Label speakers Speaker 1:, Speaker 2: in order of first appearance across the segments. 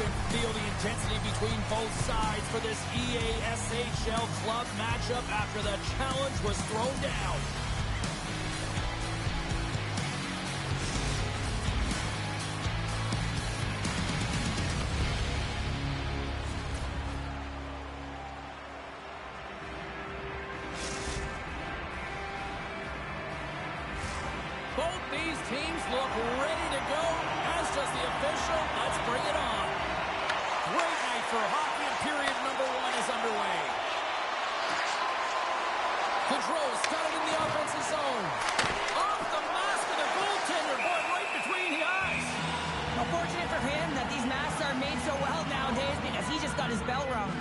Speaker 1: can feel the intensity between both sides for this EASHL club matchup after the challenge was thrown down. Both these teams look ready to go, as does the official. Let's bring it on. Great night for hockey, and period number 1 is underway. Controls got it in the offensive zone. Off the mask of the goaltender, boy, right between the eyes.
Speaker 2: Unfortunate for him that these masks are made so well nowadays because he just got his bell rung.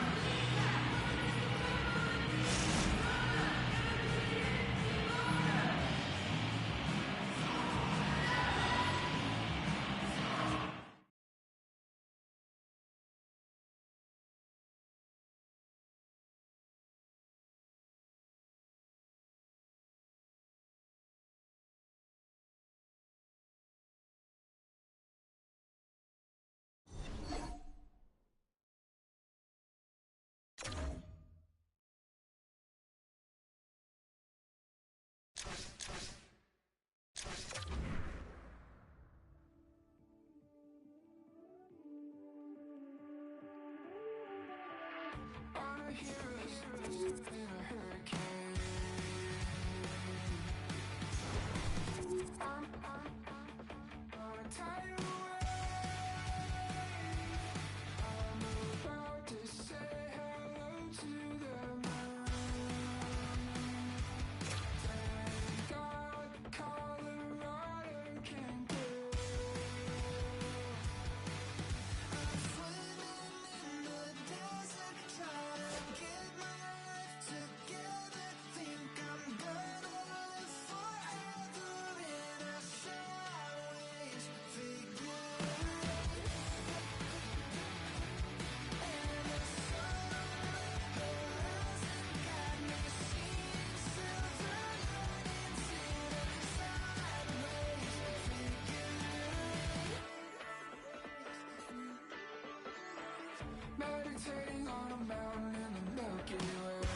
Speaker 3: Meditating on a mountain in the Milky Way.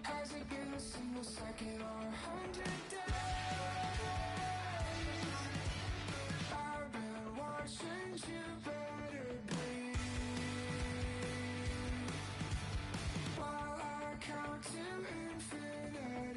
Speaker 3: Has it been a single second or 100 days? I've been watching you better bleed while I count to infinity.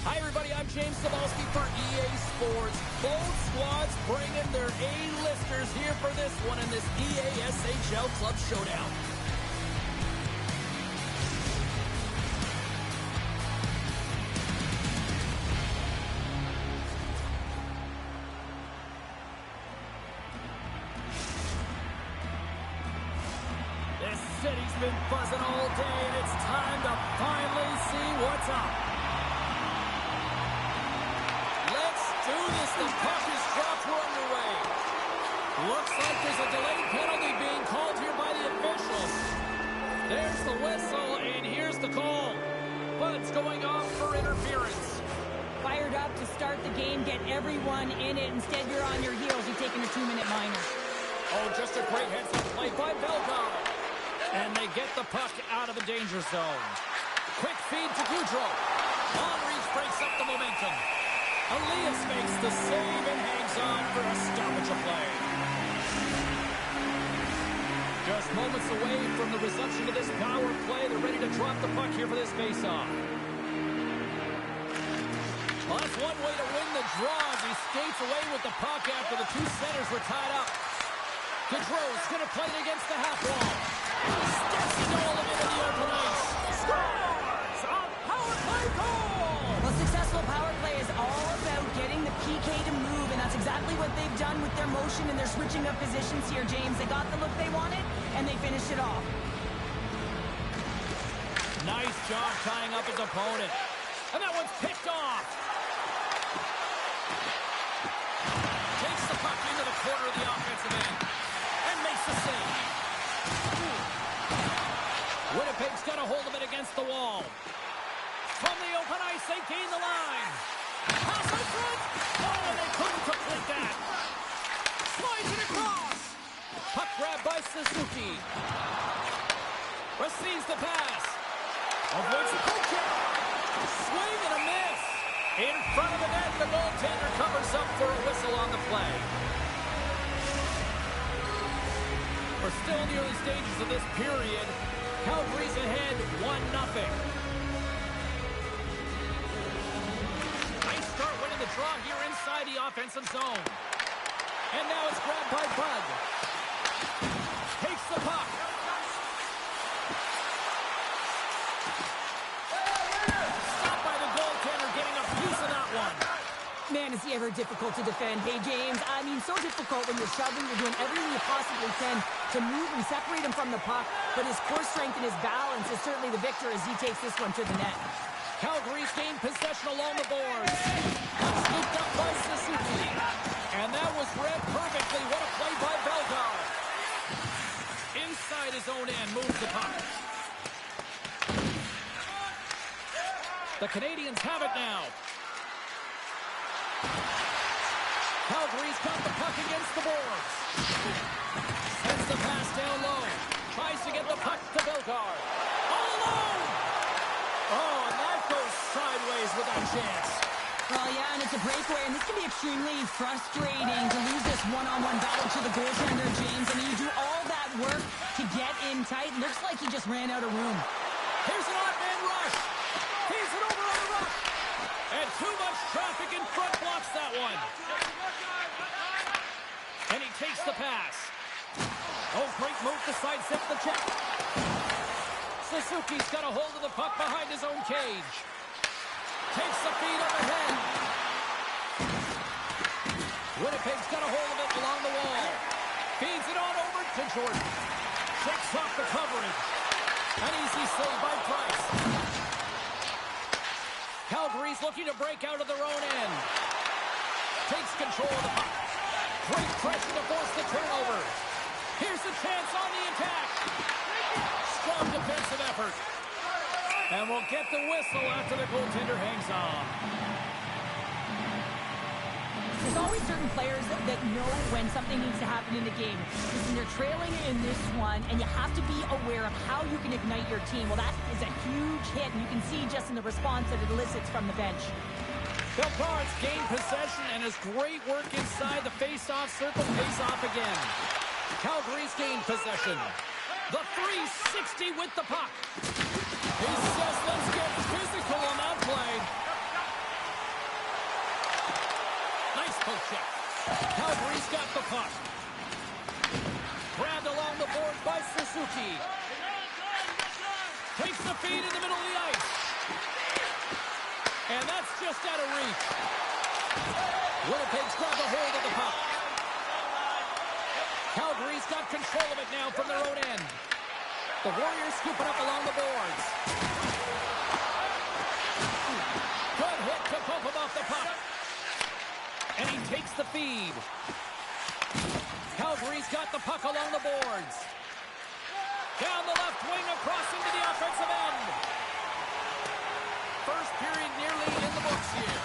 Speaker 1: Hi, everybody. I'm James Cebulski for EA Sports. Both squads bringing their A-listers here for this one in this EASHL Club Showdown. city's been buzzing all day, and it's time to finally see what's up. Let's do this. The puck is dropped. We're underway. Looks like there's a delayed penalty being called here by the officials. There's the whistle, and here's the call. Bud's going off for interference.
Speaker 2: Fired up to start the game, get everyone in it. Instead, you're on your heels. You're taking a 2-minute minor.
Speaker 1: Oh, just a great heads-up play by Belgar. And they get the puck out of the danger zone. Quick feed to Goudreau. Long reach breaks up the momentum. Elias makes the save and hangs on for a stoppage of play. Just moments away from the resumption of this power play. They're ready to drop the puck here for this face-off. Well, that's one way to win the draw as he skates away with the puck after the two centers were tied up. Gaudreau's going to play it against the half wall. Steps into all of it in the open ice. Scores! A power play goal!
Speaker 2: Well, successful power play is all about getting the PK to move, and that's exactly what they've done with their motion, and they're switching up positions here, James. They got the look they wanted, and they finished it off.
Speaker 1: Nice job tying up his opponent. And that one's picked off. Takes the puck into the corner of the offensive end. And makes the save. Winnipeg's got a hold of it against the wall. From the open ice, they gain the line. Pass in front. Oh, and they couldn't complete that. Slides it across. Puck grab by Suzuki. Receives the pass. Avoids the poke check. Swing and a miss. In front of the net, the goaltender covers up for a whistle on the play. We're still in the early stages of this period. Calgary's ahead 1-0. Nice start winning the draw here inside the offensive zone. And now it's grabbed by Bud. Takes the puck. Stopped by the goaltender, getting a piece of that one.
Speaker 2: Man, is he ever difficult to defend. Hey, James, I mean, so difficult when you're shoving, you're doing everything you possibly can to move and separate him from the puck, but his core strength and his balance is certainly the victor as he takes this one to the net.
Speaker 1: Calgary's gained possession along the boards. Scooped up by Suzuki. And that was read perfectly. What a play by Belgar. Inside his own end, moves the puck. The Canadians have it now. Calgary's got the puck against the boards. Sends the pass down low. Tries to get the puck to Belgar. All alone! Oh, and that goes sideways with that chance.
Speaker 2: Well, yeah, and it's a breakaway, and this can be extremely frustrating to lose this one-on-one battle to the goaltender, James. I mean, you do all that work to get in tight. Looks like he just ran out of room.
Speaker 1: Here's an odd-man rush. He's it over on the ruck. And too much traffic in front blocks that one. And he takes the pass. Oh, great move to sidestep the check. Suzuki's got a hold of the puck behind his own cage. Takes the feed overhead. Winnipeg's got a hold of it along the wall. Feeds it on over to Jordan. Shakes off the coverage. An easy save by Price. Calgary's looking to break out of their own end. Takes control of the puck. Great pressure to force the turnover. Here's a chance on the attack. Strong defensive effort. And we'll get the whistle after the goaltender hangs on.
Speaker 2: There's always certain players that know when something needs to happen in the game. Listen, you're trailing in this one, and you have to be aware of how you can ignite your team. Well, that is a huge hit, and you can see just in the response that it elicits from the bench.
Speaker 1: Belgar's gained possession, and his great work inside the face-off circle pays off again. Calgary's gained possession. The 360 with the puck. He says, let's get physical on that play. Nice poke check. Calgary's got the puck. Grabbed along the board by Suzuki. Takes the feed in the middle of the ice. And that's just out of reach. Winnipeg's grabbed a hold of the puck. Calgary's got control of it now from their own end. The Warriors scoop it up along the boards. Good hit to pump him off the puck. And he takes the feed. Calgary's got the puck along the boards. Down the left wing, across into the offensive end. First period nearly in the books here.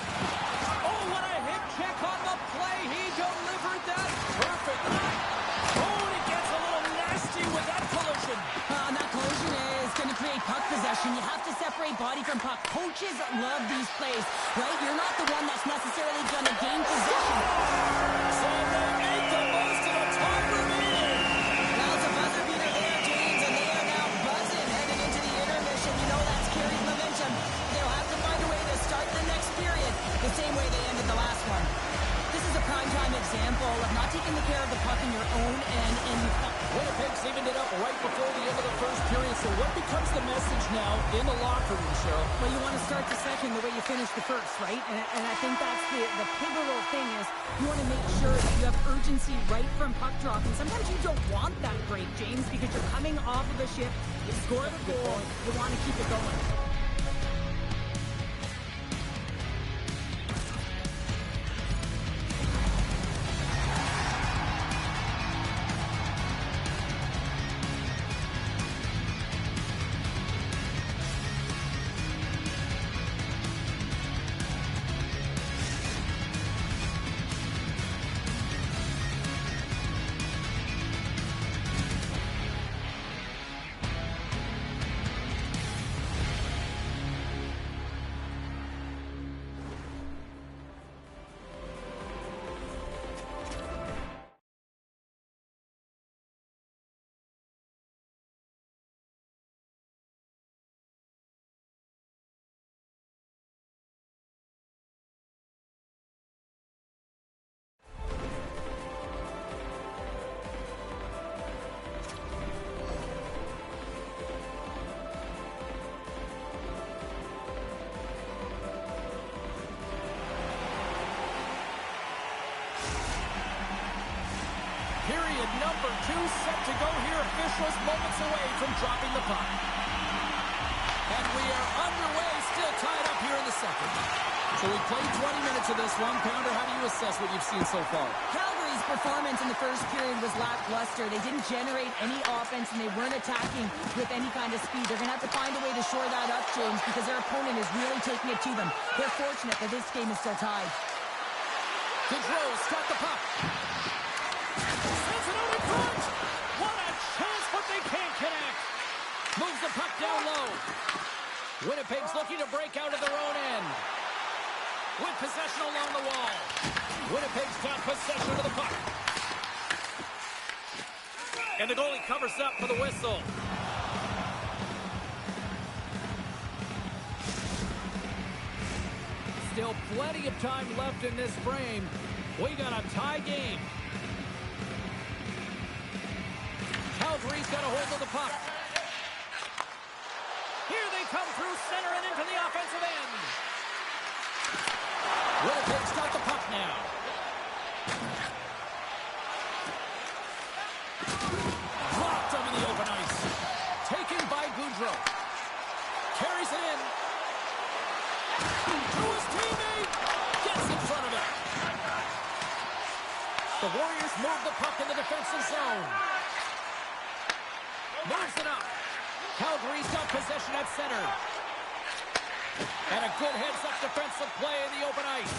Speaker 1: Oh, what a hit check on the play. He delivered that perfect. Oh, and it gets a little nasty with that collision.
Speaker 2: And that collision is going to create puck possession. You have to separate body from puck. Coaches love these plays, right? You're not the one that's necessarily going to gain possession.
Speaker 1: So they make the most of the time remaining.
Speaker 2: Now it's a buzzer beater there, James, and they are now buzzing heading into the intermission. You know that's carried momentum. They'll have to find a way to start the next period the same way they ended the last one. This is a primetime example of not taking the care of the puck in your own end, and
Speaker 1: Winnipeg's evened it up right before the end of the first period. So what becomes the message now in the locker room, Cheryl?
Speaker 2: well, you want to start the second the way you finished the first, right? And I think that's the pivotal thing is you want to make sure that you have urgency right from puck drop. And sometimes you don't want that break, James, because you're coming off of a shift. You score the goal. You want to keep it going.
Speaker 1: Period number 2 set to go here. Officials moments away from dropping the puck. And we are underway, still tied up here in the second. So we played 20 minutes of this one. Pounder, how do you assess what you've seen so far?
Speaker 2: Calgary's performance in the first period was lackluster. They didn't generate any offense, and they weren't attacking with any kind of speed. They're going to have to find a way to shore that up, James, because their opponent is really taking it to them. They're fortunate that this game is still tied.
Speaker 1: Gaudreau's got the puck. Sends it out in front. What a chance, but they can't connect. Moves the puck down low. Winnipeg's looking to break out of their own end. With possession along the wall. Winnipeg's got possession of the puck. And the goalie covers up for the whistle. Still plenty of time left in this frame. We got a tie game. Calgary's got a hold of the puck. Here they come through center and into the offensive end. Winnipeg's got the puck now. Dropped him in the open ice. Taken by Gaudreau. Carries it in. To his teammate. Gets in front of it. The Warriors move the puck in the defensive zone. Moves it up. Calgary's got possession at center. And a good heads-up defensive play in the open ice.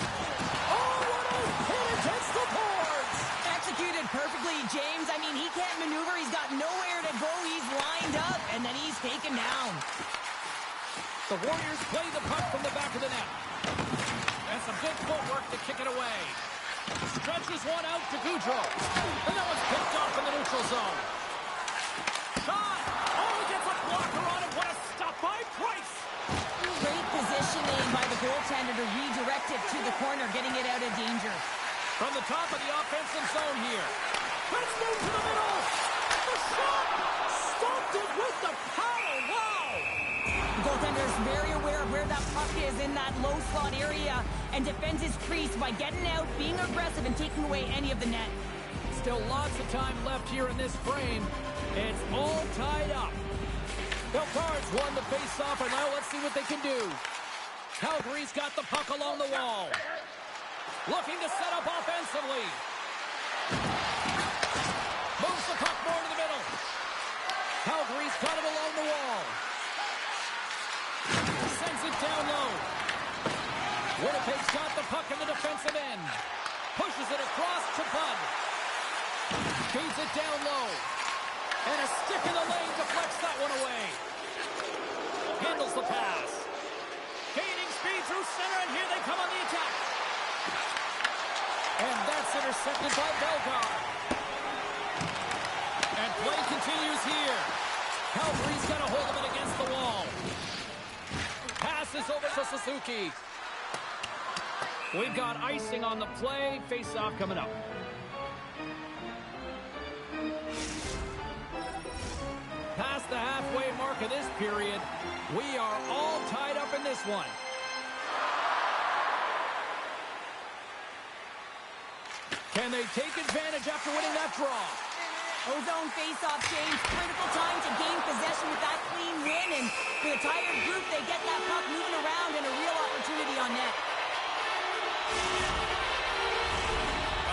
Speaker 1: Oh, what a hit against the boards!
Speaker 2: Executed perfectly, James. I mean, he can't maneuver. He's got nowhere to go. He's lined up, and then he's taken down.
Speaker 1: The Warriors play the puck from the back of the net. And some good footwork to kick it away. Stretches one out to Gaudreau. And that one's picked off in the neutral zone. Shot! Oh, he gets a blocker on him. What a stop by Price!
Speaker 2: Great positioning by the goaltender to redirect it to the corner, getting it out of danger.
Speaker 1: From the top of the offensive zone here. Let's move to the middle. The shot! Stopped it with the power. Wow!
Speaker 2: The goaltender is very aware of where that puck is in that low slot area and defends his crease by getting out, being aggressive, and taking away any of the net.
Speaker 1: Still lots of time left here in this frame. It's all tied up. Belcards won the face-off, and now let's see what they can do. Calgary's got the puck along the wall. Looking to set up offensively. Moves the puck more to the middle. Calgary's got it along the wall. Sends it down low. Winnipeg's got the puck in the defensive end. Pushes it across to Bud. Feeds it down low. And a stick in the lane deflects that one away. Handles the pass. Gaining speed through center, and here they come on the attack. And that's intercepted by Belcar. And play continues here. Calgary's got a hold of it against the wall. Passes over to Suzuki. We've got icing on the play. Face-off coming up. Past the halfway mark of this period, we are all tied up in this one. Can they take advantage after winning that draw?
Speaker 2: Ozone face-off change. Critical time to gain possession with that clean win. And for the tired group, they get that puck moving around and a real opportunity on net.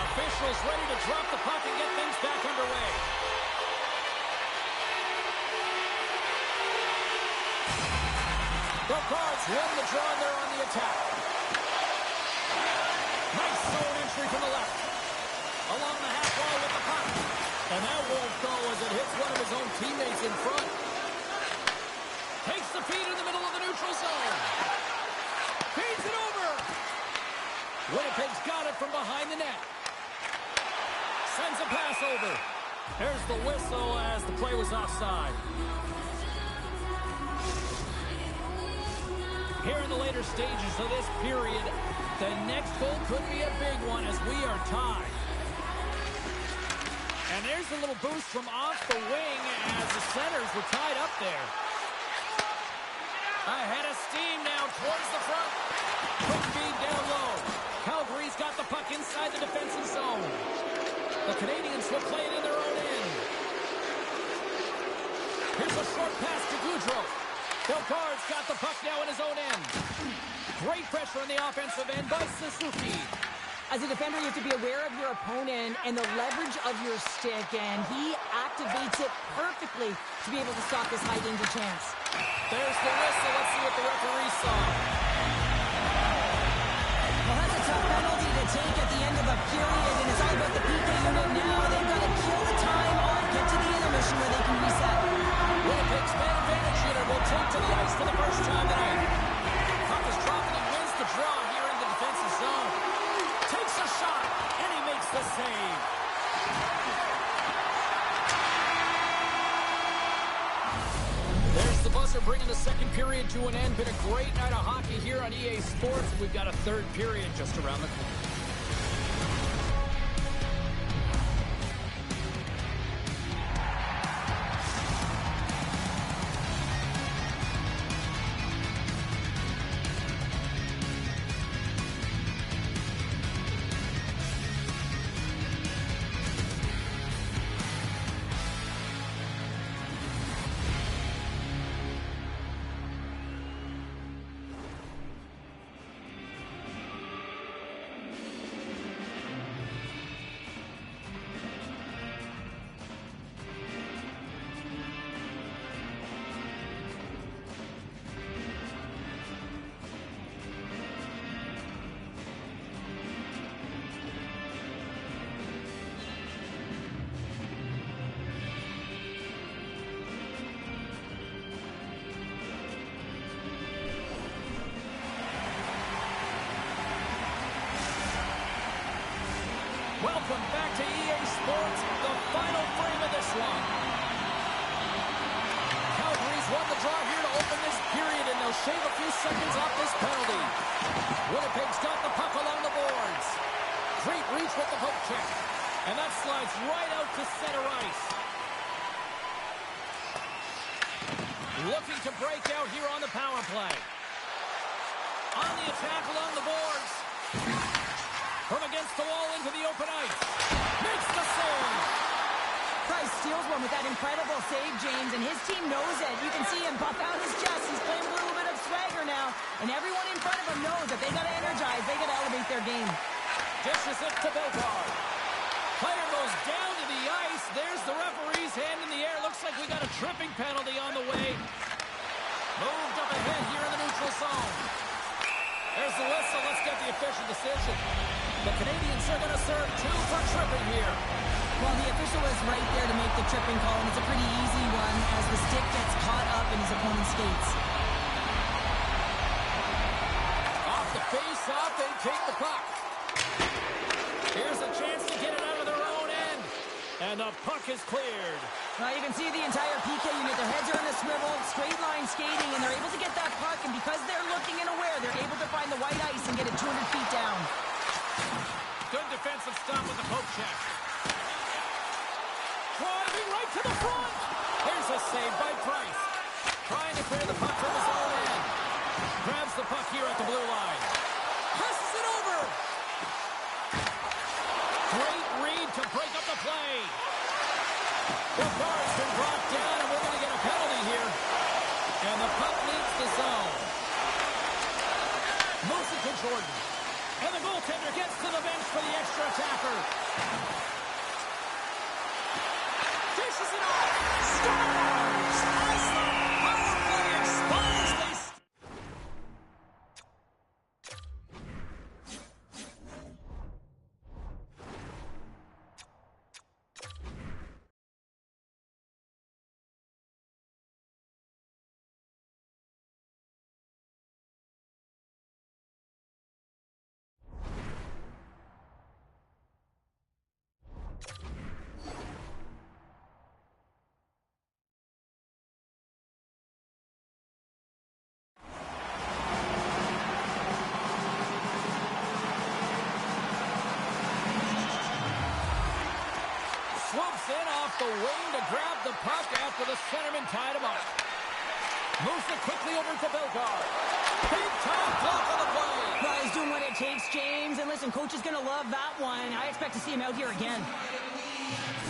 Speaker 1: Officials ready to drop the puck and get things back underway. The Cards won the draw, and they're on the attack. Nice zone entry from the left. Along the half wall with the puck. And that won't go as it hits one of his own teammates in front. Takes the feed in the middle of the neutral zone. Feeds it over. Winnipeg's got it from behind the net. Sends a pass over. There's the whistle as the play was offside. Here in the later stages of this period, the next goal could be a big one as we are tied. And there's a little boost from off the wing as the centers were tied up there. Ahead of steam now towards the front. Quick feed down low. Calgary's got the puck inside the defensive zone. The Canadians will play it in their own end. Here's a short pass to Goudreau. Belcards got the puck now in his own end. Great pressure on the offensive end by Suzuki.
Speaker 2: As a defender, you have to be aware of your opponent and the leverage of your stick, and he activates it perfectly to be able to stop this high-danger chance.
Speaker 1: There's the whistle. Let's see what the referee saw.
Speaker 2: Well, that's a tough penalty to take at the end of a period, and it's all about the PK unit now. They've got to kill the time off, get to the intermission where they can reset.
Speaker 1: Winnipeg's man advantage unit will take to the ice for the first time tonight. Puck is dropped and he wins the draw here in the defensive zone. Takes a shot, and he makes the save. There's the buzzer bringing the second period to an end. Been a great night of hockey here on EA Sports. We've got a third period just around the corner. Welcome back to EA Sports, the final frame of this one. Calgary's won the draw here to open this period, and they'll shave a few seconds off this penalty. Winnipeg's got the puck along the boards. Great reach with the poke check. And that slides right out to center ice. Looking to break out here on the power play. On the attack along the boards. From against the wall into the open ice. Makes the save.
Speaker 2: Price steals one with that incredible save, James, and his team knows it. You can see him puff out his chest. He's playing with a little bit of swagger now, and everyone in front of him knows that they got to energize. They got to elevate their game.
Speaker 1: Dishes it to Belgard. Player goes down to the ice. There's the referee's hand in the air. Looks like we got a tripping penalty on the way. Moved up ahead here in the neutral zone. There's the whistle. Let's get the official decision. The Canadians are going to serve 2 for tripping here.
Speaker 2: Well, the official is right there to make the tripping call, and it's a pretty easy one as the stick gets caught up in his opponent's skates.
Speaker 1: Off the face-off, they take the puck. Here's a chance to get it out of their own end. And the puck is cleared.
Speaker 2: Well, you can see the entire PK unit. Their heads are in a swivel, straight line skating, and they're able to get that puck. And because they're looking and aware, they're able to find the white ice and get it 200 feet down.
Speaker 1: Good defensive stop with the poke check. Driving right to the front. Here's a save by Price. Trying to clear the puck from his own end. Grabs the puck here at the blue line. Passes it over. Great read to break up the play. The bar's been brought down, and we're going to get a penalty here. And the puck leaves the zone. Moves it to Jordan. And the goaltender gets to the bench for the extra attacker. Dishes it off. Scores! As the power play expires, they... Swoops in off the wing to grab the puck after the centerman tied him up. Moves it quickly over to Belgard. Big time block on the play.
Speaker 2: Well, he's doing what it takes, James. And listen, coach is going to love that one. I expect to see him out here again.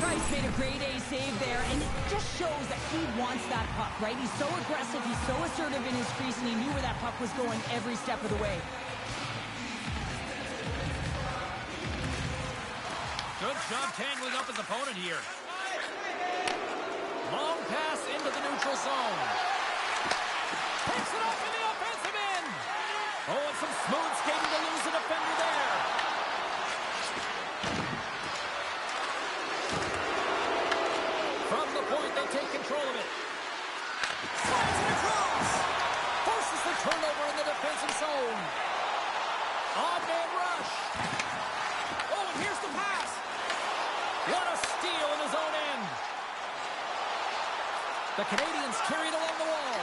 Speaker 2: Price made a grade A save there, and it just shows that he wants that puck, right? He's so aggressive, he's so assertive in his crease, and he knew where that puck was going every step of the way.
Speaker 1: Good job tangling up his opponent here. Long pass into the neutral zone. Takes it off in the offensive end. Oh, and some smooth skating to lose a defender there. From the point, they take control of it. Slides it across. Forces the turnover in the defensive zone. Odd man rush. Oh, and here's the pass. What a steal in his own end. The Canadians carried along the wall.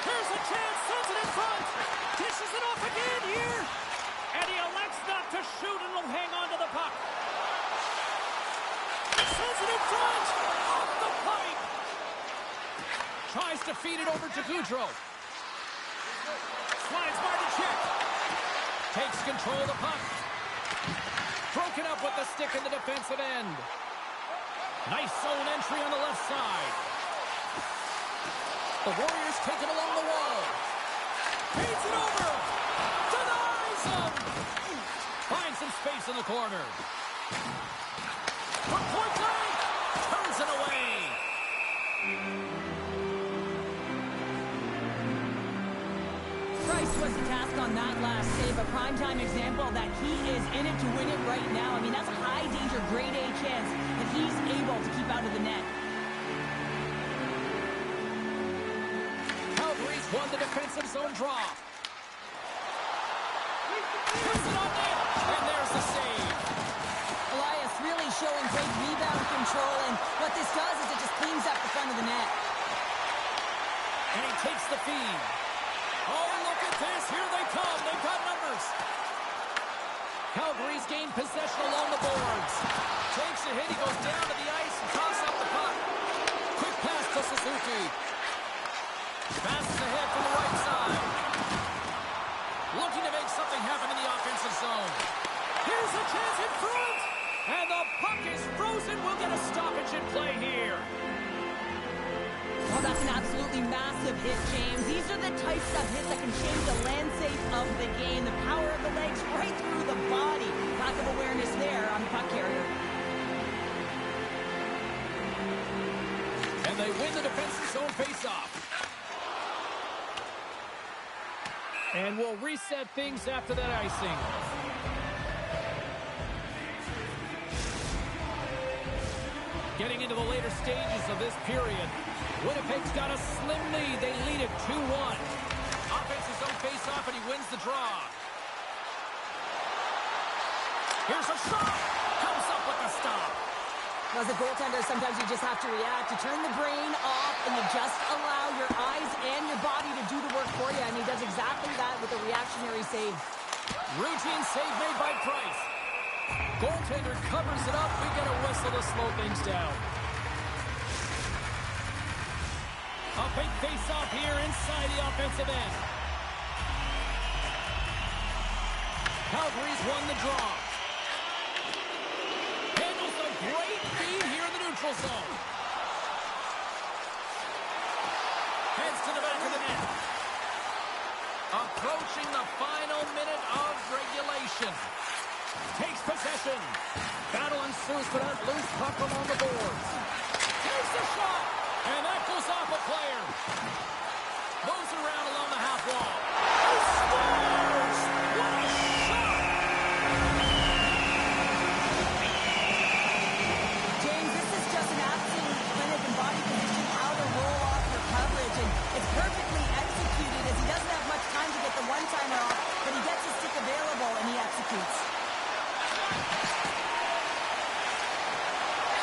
Speaker 1: Here's a chance, sends it in front. Dishes it off again here. And he elects not to shoot and will hang on to the puck. Sends it in front. Off the pipe. Tries to feed it over to Gaudreau. Slides by the check. Takes control of the puck. Broken up with the stick in the defensive end. Nice zone entry on the left side. The Warriors take it along the wall. Feeds it over. Denies him. Finds some space in the corner. From point blank. Turns it away.
Speaker 2: Price was the task on that last save, a primetime example that he is in it to win it right now. I mean, that's a high-danger, grade A chance that he's able to keep out of the net.
Speaker 1: Calgary's won the defensive zone draw. Puts it on net, and there's the save.
Speaker 2: Elias really showing great rebound control, and what this does is it just cleans up the front of the net.
Speaker 1: And he takes the feed. Oh, look at this. Here they come. They've got numbers. Calgary's gained possession along the boards. Takes a hit. He goes down to the ice and tosses up the puck. Quick pass to Suzuki. Passes ahead from the right side. Looking to make something happen in the offensive zone. Here's a chance in front. And the puck is frozen. We'll get a stoppage in play here.
Speaker 2: Oh, that's an absolutely massive hit, James. These are the types of hits that can change the landscape of the game. The power of the legs right through the body. Lack of awareness there on the puck carrier.
Speaker 1: And they win the defensive zone faceoff. And we'll reset things after that icing. Getting into the later stages of this period, Winnipeg's got a slim lead. They lead it 2-1. Offensive zone face-off, and he wins the draw. Here's a shot. Comes up with a stop.
Speaker 2: As a goaltender, sometimes you just have to react. You turn the brain off, and you just allow your eyes and your body to do the work for you, and he does exactly that with a reactionary save.
Speaker 1: Routine save made by Price. Goaltender covers it up. We get a whistle to slow things down. A big face-off here inside the offensive end. Calgary's won the draw. Handles a great feed here in the neutral zone. Heads to the back of the net. Approaching the final minute of regulation. Takes possession. Battle ensues for that loose puck along the boards. Takes the shot. And that goes off a player. Moves it around along the half wall. He scores! What a shot!
Speaker 2: James, this is just an absolute clinic and body position, how to roll off your coverage, and it's perfectly executed as he doesn't have much time to get the one-timer off, but he gets his stick available and he executes.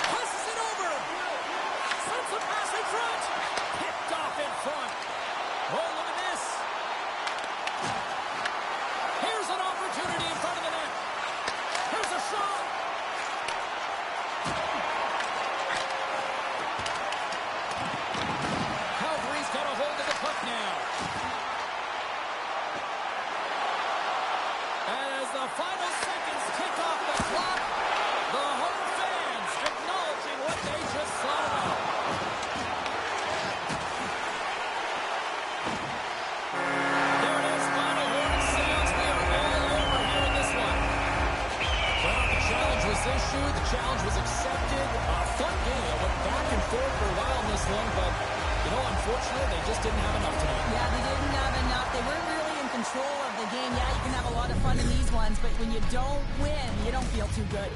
Speaker 1: Passes it over. Sends the pass in front. Picked off in front. Oh, look at this. Here's an opportunity in front of the net. Here's a shot. Calgary's got a hold of the puck now. And as the final seconds tick off the clock, the home fans acknowledging what they just saw. There it is, final horn sounds. We are all over here in this one. Well, the challenge was issued, the challenge was accepted. A fun game. It went back and forth for a while in this one, but, you know, unfortunately, they just didn't have enough tonight.
Speaker 2: Yeah, they didn't have enough. They weren't really in control of the game. Yeah, you can have a lot of fun in these ones, but when you don't win, you don't feel too good.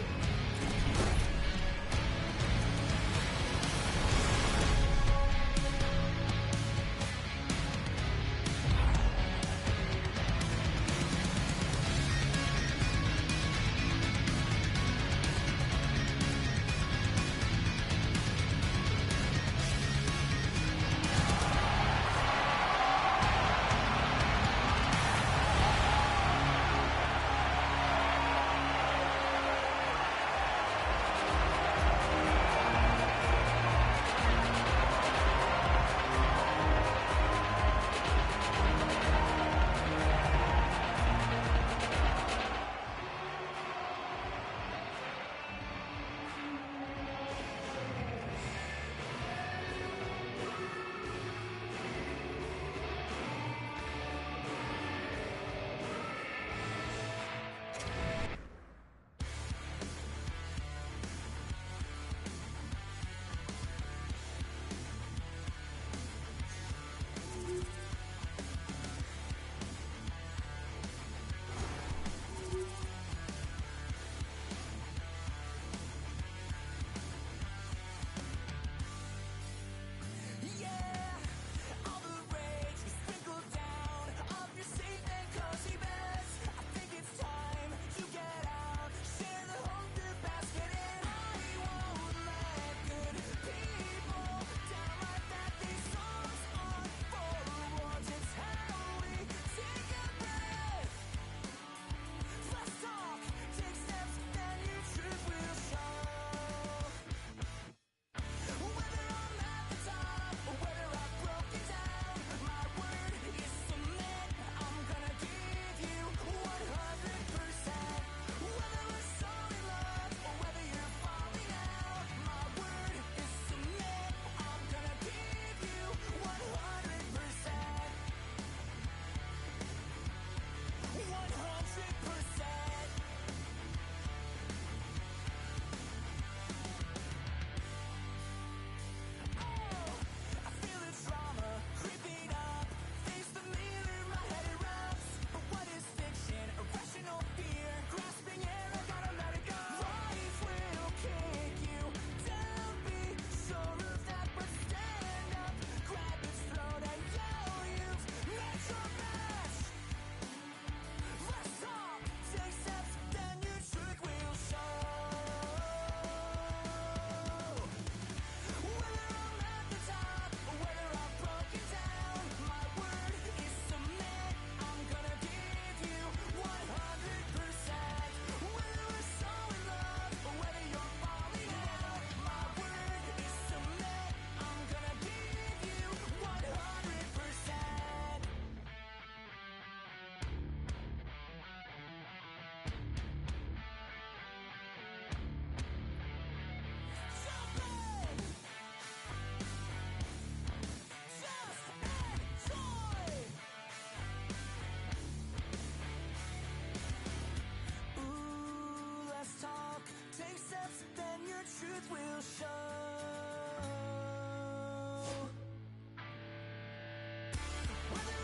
Speaker 3: Whether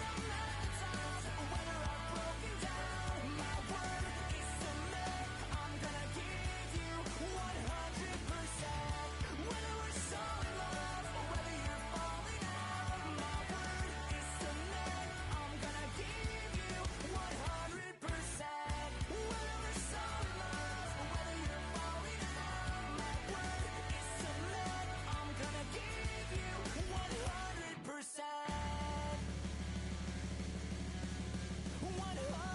Speaker 3: I'm at the top, whether I've broken down, my word is submit. I'm gonna give you 100%. Whether we're so in love, or whether you're falling out, my word is submit. I'm gonna give you 100%. Whether we're so in love, or whether you're falling out, my word is submit. I'm gonna give you 100%. 100%.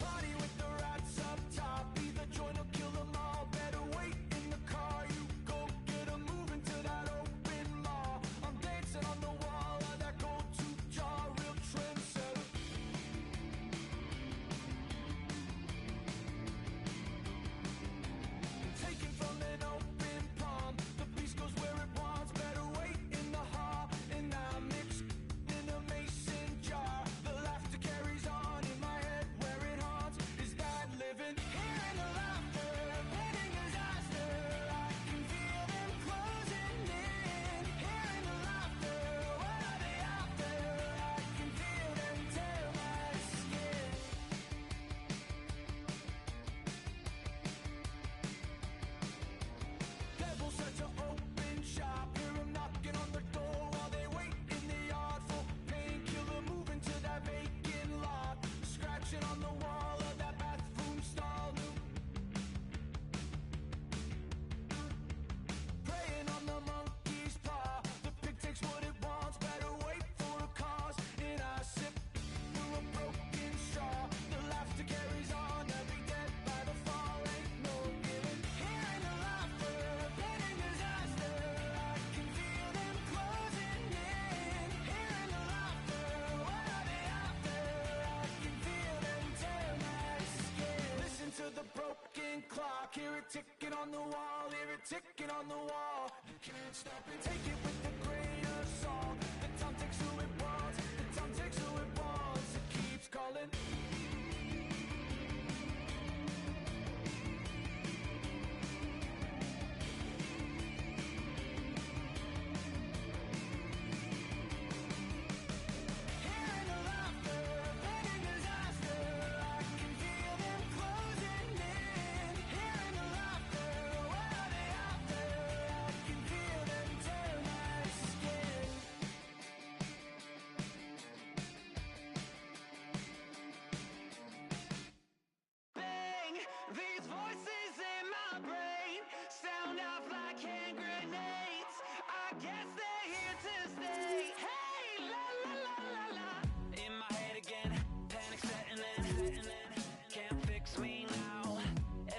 Speaker 3: Party with the rats up top. Either join or kill them all. Better wait in the car. You go get 'em moving to that open mall. I'm dancing on the wall of that go-to jar. Real trendsetter. Taken from an open palm. The beast goes where it wants. Better wait in the hall. And I mix in a mason jar. The laughter carries on in my head. Where it haunts is that living. Hearing the laughter, planning disaster. I can feel them closing in. Hearing the laughter, what are they after? I can feel them tear my skin. Devils such an open shop. Hear 'em knocking on the door while they wait in the yard for painkiller. Moving to that vacant lot. Scratching on the wall of that bathroom stall. Preying on the monkey's paw. The pig takes what it wants. Better wait for a cause. And I sip through a broken straw. The laughter carries on. I'll be dead by the fall. Ain't no giving. Hearing the laughter, planning disaster. I can feel them closing in. Hearing the laughter, what are they after? I can feel them tear my skin. Listen to the broken clock. Hear it ticking on the wall. Hear it ticking on the wall. You can't stop it. Take it with a grain of salt. The time takes who it wants. The time takes who it wants. It keeps calling. Hearing the laughter, planning disaster. I can feel them closing in. Hearing the laughter, what are they after? I can feel them tear my skin. Bang! These voices in my brain sound off like hand grenades. I guess they're here to stay. Hey, la la la la la. In my head again, panic setting in. Can't fix me now.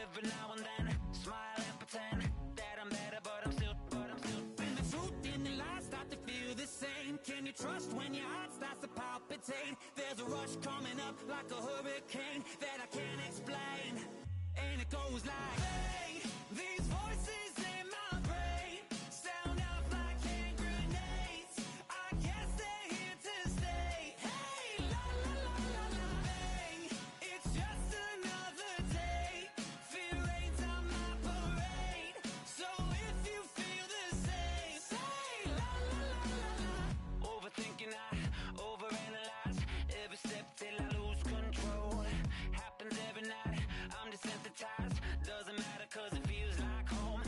Speaker 3: Every now and then, smile and pretend that I'm better, but I'm still.
Speaker 1: When the truth and the lies start to feel the same, can you trust when your heart starts to palpitate? There's a rush coming up like a hurricane that I can't explain, and it goes like, hey, these voices in my brain sound off like hand grenades. I guess they're here to stay. Hey, la la la la la. Bang, it's just another day. Fear ain't on my parade. So if you feel the same, say la la la la la.
Speaker 3: Overthinking, I overanalyze every step till I lose control. Happens every night, I'm desensitized. Doesn't matter 'cause it feels like home.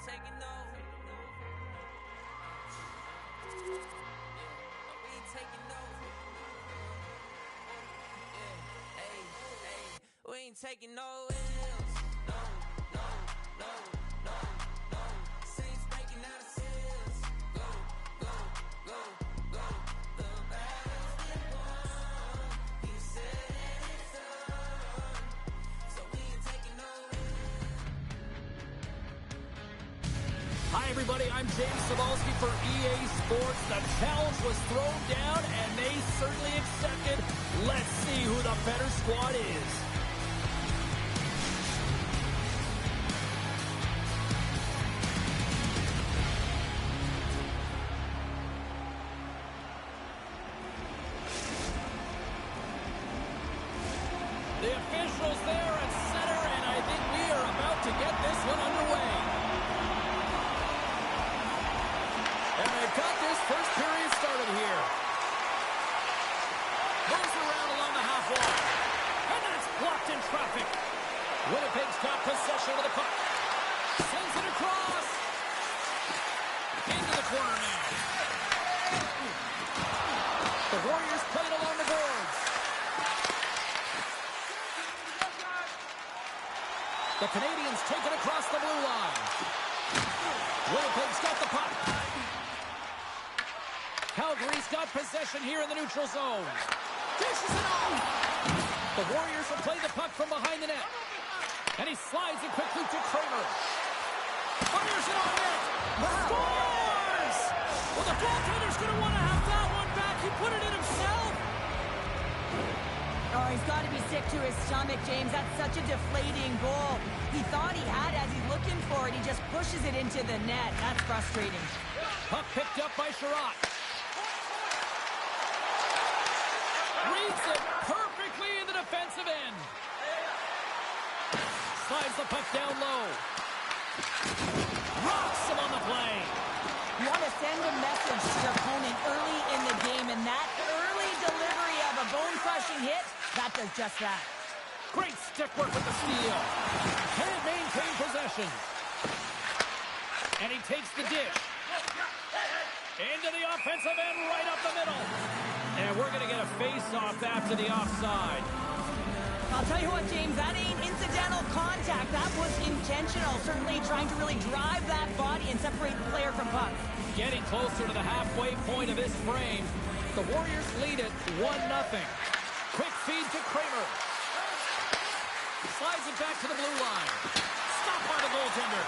Speaker 3: taking over. We ain't taking over. Yeah, hey, hey, we ain't taking no L's. No, no, no, no, no. Saints breaking out of seals. Go, go, go, go. The battle's been won. He said it's done. So we ain't taking no L's.
Speaker 1: Hi, everybody. I'm James Cebulski for EA Sports. The challenge was thrown down, and they certainly accepted. Let's see who the better squad is. The officials there at center, and I think we are about to get this one underway. And they've got this first period started here. Moves around along the half wall. And that's blocked in traffic. Winnipeg's got possession of the puck. Sends it across. Into the corner now. The Warriors play it along the boards. The Canadians take it across the blue line. Winnipeg's got the puck. Calgary's got possession here in the neutral zone. Dishes it off. The Warriors will play the puck from behind the net. And he slides it quickly to Kramer. Fires it on net. Scores! Well, the goaltender's going to want to have that one back. He put it in himself.
Speaker 2: Oh, he's got to be sick to his stomach, James. That's such a deflating goal. He thought he had it as he's looking for it. He just pushes it into the net. That's frustrating.
Speaker 1: Puck picked up by Sherratt. Reads it perfectly in the defensive end. Slides the puck down low. Rocks him on the play.
Speaker 2: You want to send a message to your opponent early in the game, and that early delivery of a bone-crushing hit, that does just that.
Speaker 1: Great stick work with the steal. Can't maintain possession. And he takes the dish. Into the offensive end, right up the middle. And we're going to get a face-off after the offside.
Speaker 2: I'll tell you what, James, that ain't incidental contact. That was intentional. Certainly trying to really drive that body and separate the player from puck.
Speaker 1: Getting closer to the halfway point of this frame. The Warriors lead it 1-0. Quick feed to Kramer. Slides it back to the blue line. Stopped by the goaltender.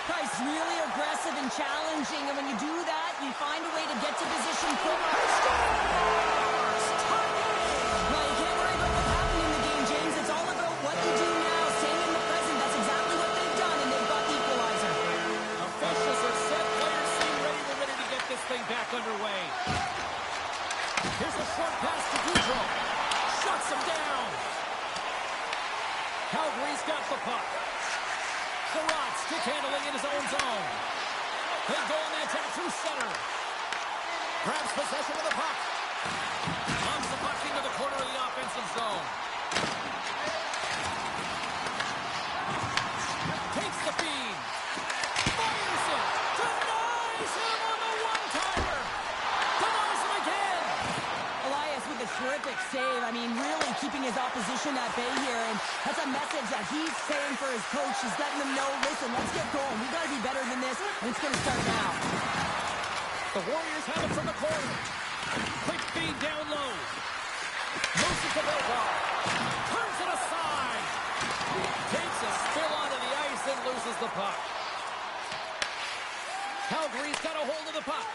Speaker 2: Price really aggressive and challenging, and when you do that, you find a way to get to position quicker.
Speaker 1: Scores!
Speaker 2: Well, you can't worry about what happened in the game, James. It's all about what you do now, staying in the present. That's exactly what they've done, and they've got the equalizer.
Speaker 1: Officials are set. Players seem ready. We're ready to get this thing back underway. Here's a short pass to Goudreau. Shuts him down. Calgary's got the puck. Sherratt stick handling in his own zone. They go on the attack through center. Grabs possession of the puck. Lumps the puck into the corner of the offensive zone. Takes the feed. Fires it. Denies him on the one-timer. Denies him again.
Speaker 2: Elias with a terrific save. I mean, really keeping his opposition at bay here, and that's a message that he's saying for his coach. He's letting them know, listen, let's get going. We've got to be better than this, and it's going to start now.
Speaker 1: The Warriors have it from the corner. Quick feed down low. Moves it to Belgard. Turns it aside. Takes a spill onto the ice and loses the puck. Calgary's got a hold of the puck.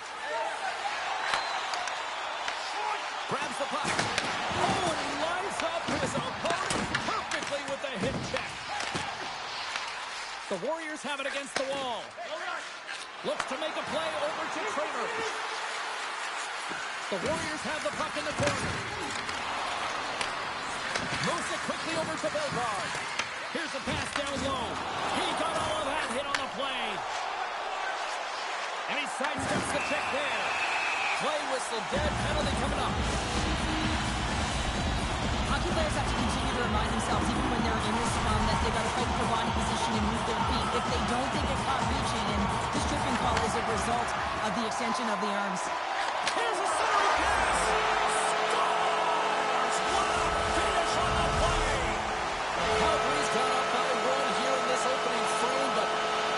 Speaker 1: Grabs the puck. Oh, and he lines up his opponent perfectly with the hip check. The Warriors have it against the wall. Looks to make a play over to Kramer. The Warriors have the puck in the corner. Moves it quickly over to Belgard. Here's a pass down low. He got all of that hit on the play. And he sidesteps the check there. Play whistle dead. Penalty coming up. Puck
Speaker 2: hockey players have to continue to remind themselves, even when they're in this run, that they got to fight for body position and move their feet. If they don't, they get caught reaching, and this tripping call is a result of the extension of the arms.
Speaker 1: Here's a centering pass. Scores! What a finish on the play! Calgary's got up by one here in this opening frame, but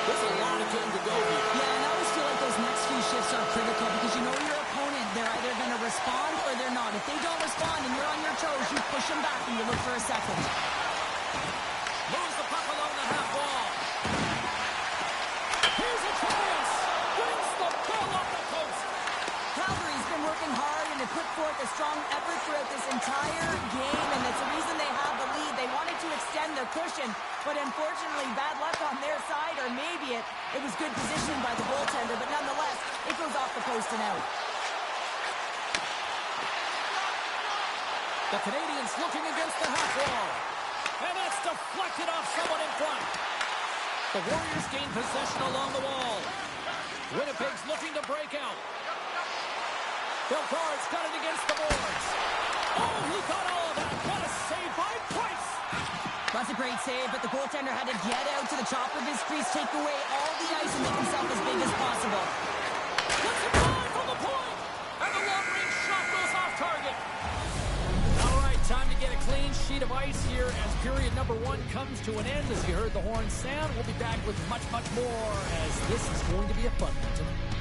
Speaker 1: there's a lot of game to go here.
Speaker 2: Yeah, and I always feel like those next few shifts are critical because you know your opponent, they're either going to respond or they're not. If they don't respond and you're on your toes, you push them back and you look for a second.
Speaker 1: Moves the puck along the half wall. Here's a chance. Brings the ball off the coast.
Speaker 2: Calgary's been working hard and have put forth a strong effort throughout this entire game, and it's the reason they have the lead. They wanted to extend their cushion, but unfortunately, bad luck on their side, or maybe it was good positioning by the goaltender, but nonetheless, it goes off the post and out.
Speaker 1: The Canadians looking against the half wall. And that's deflected off someone in front. The Warriors gain possession along the wall. Winnipeg's looking to break out. Bill Guard's got it against the boards. Oh, he got all of that. What a save by Price.
Speaker 2: That's a great save, but the goaltender had to get out to the top of his crease, take away all the ice, and make himself as big as possible.
Speaker 1: Let's drive from the point. And the long-range shot goes off target. All right, time to get a clean sheet of ice here as period number 1 comes to an end. As you heard the horn sound, we'll be back with much, much more as this is going to be a fun one tonight.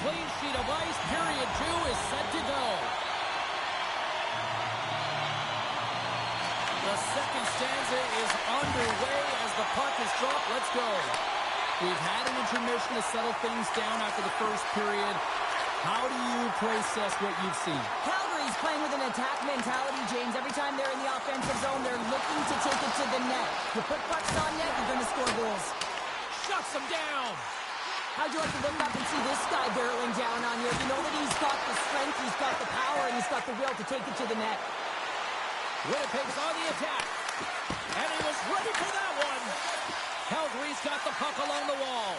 Speaker 1: Clean sheet of ice, period 2 is set to go. The second stanza is underway as the puck is dropped. Let's go. We've had an intermission to settle things down after the first period. How do you process what you've seen?
Speaker 2: Calgary's playing with an attack mentality, James. Every time they're in the offensive zone, they're looking to take it to the net. You put pucks on net, you're going to score goals.
Speaker 1: Shuts them down.
Speaker 2: How'd you like to look up and see this guy barreling down on you? You know that he's got the strength, he's got the power, and he's got the will to take it to the net.
Speaker 1: Winnipeg's on the attack. And he was ready for that one. Calgary's got the puck along the wall.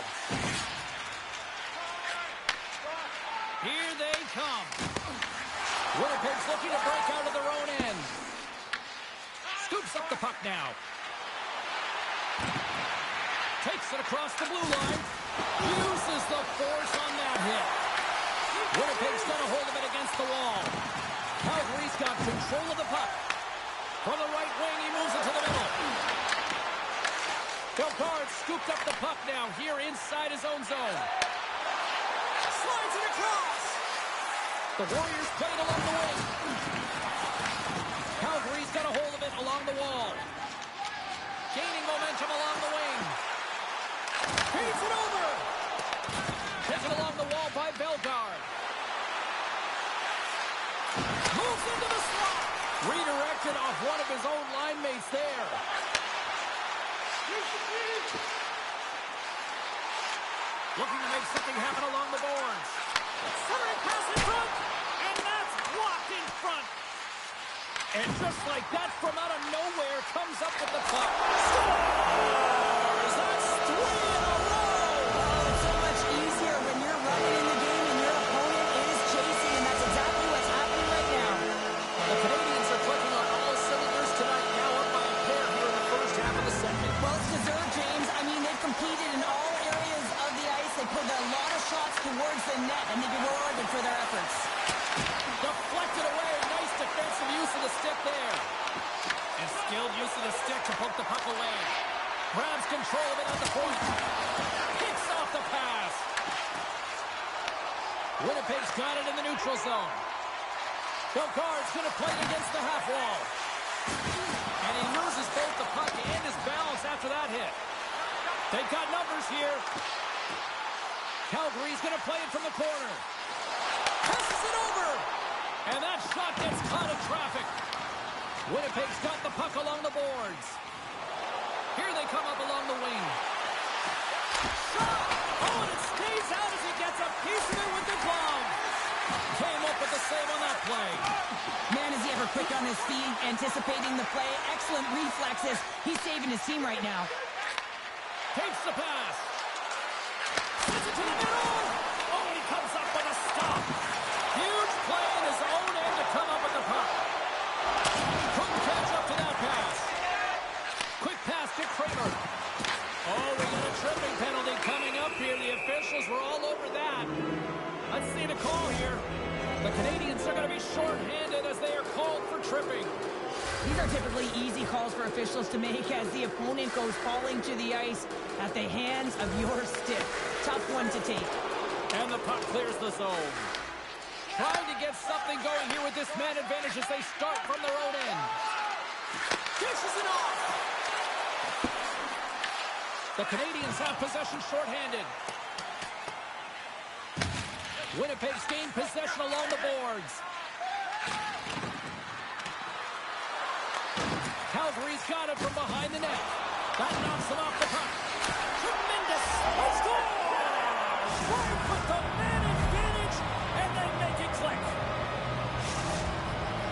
Speaker 1: Here they come. Winnipeg's looking to break out of their own end. Scoops up the puck now. Takes it across the blue line. Uses the force on that hit. Winnipeg's got a hold of it against the wall. Calgary's got control of the puck. From the right wing, he moves it to the middle. Bill Guard scooped up the puck now here inside his own zone. Slides it across. The Warriors play it along the wing. Calgary's got a hold of it along the wall. Gaining momentum along the wing. Feeds it over. Taken along the wall by Bellegarde. Moves into the slot. Redirected off one of his own line mates there. Looking to make something happen along the boards. Centering pass in front. And that's blocked in front. And just like that, from out of nowhere, comes up with the puck. Scores! That's 3 in a row!
Speaker 2: Oh, it's so much easier when you're running in the game and your opponent is chasing, and that's exactly what's happening right now.
Speaker 1: The Canadians are clicking on all cylinders tonight, now up by a pair here in the first half of the second.
Speaker 2: Well, it's deserved, James. I mean, they've competed in all areas of the ice. They put a lot
Speaker 1: the stick to poke the puck away. Grabs control of it at the point. Kicks off the pass. Winnipeg's got it in the neutral zone. Bellegarde's going to play it against the half wall. And he loses both the puck and his balance after that hit. They've got numbers here. Calgary's going to play it from the corner. Passes it over. And that shot gets caught in traffic. Winnipeg's got the puck along the boards. Here they come up along the wing. Shot! Oh, and it stays out as he gets a piece of it with the glove. Came up with the save on that play.
Speaker 2: Man, is he ever quick on his feet, anticipating the play. Excellent reflexes. He's saving his team right now.
Speaker 1: Takes the pass. Sends it to the middle. Oh, he comes up with a stop. Huge play in his own end to come up with the puck. Couldn't catch up to that pass. Quick pass to Kramer. Oh, we got a tripping penalty coming up here. The officials were all over that. Let's see the call here. The Canadians are going to be short-handed as they are called for tripping.
Speaker 2: These are typically easy calls for officials to make as the opponent goes falling to the ice at the hands of your stick. Tough one to take.
Speaker 1: And the puck clears the zone. Trying to get something going here with this man advantage as they start from their own end. Dishes it off. The Canadians have possession shorthanded. Winnipeg's gained possession along the boards. Calgary's got it from behind the net. That knocks him off the puck. Tremendous. He scores! Right with the man advantage, and they make it click.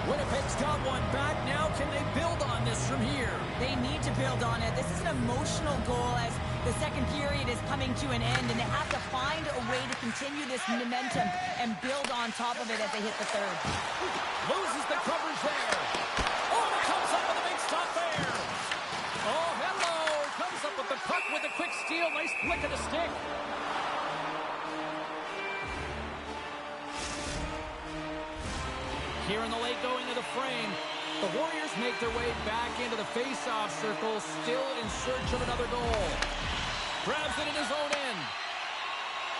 Speaker 1: Winnipeg's got one back. Now can they build on this from here?
Speaker 2: They need to build on it. This is an emotional goal as the second period is coming to an end, and they have to find a way to continue this momentum and build on top of it as they hit the third.
Speaker 1: Loses the coverage there. Oh, and it comes up with a big stop there. Oh, hello. Comes up with the puck with a quick steal. Nice flick of the stick. Here in the late going of the frame, the Warriors make their way back into the face-off circle, still in search of another goal. Grabs it in his own end.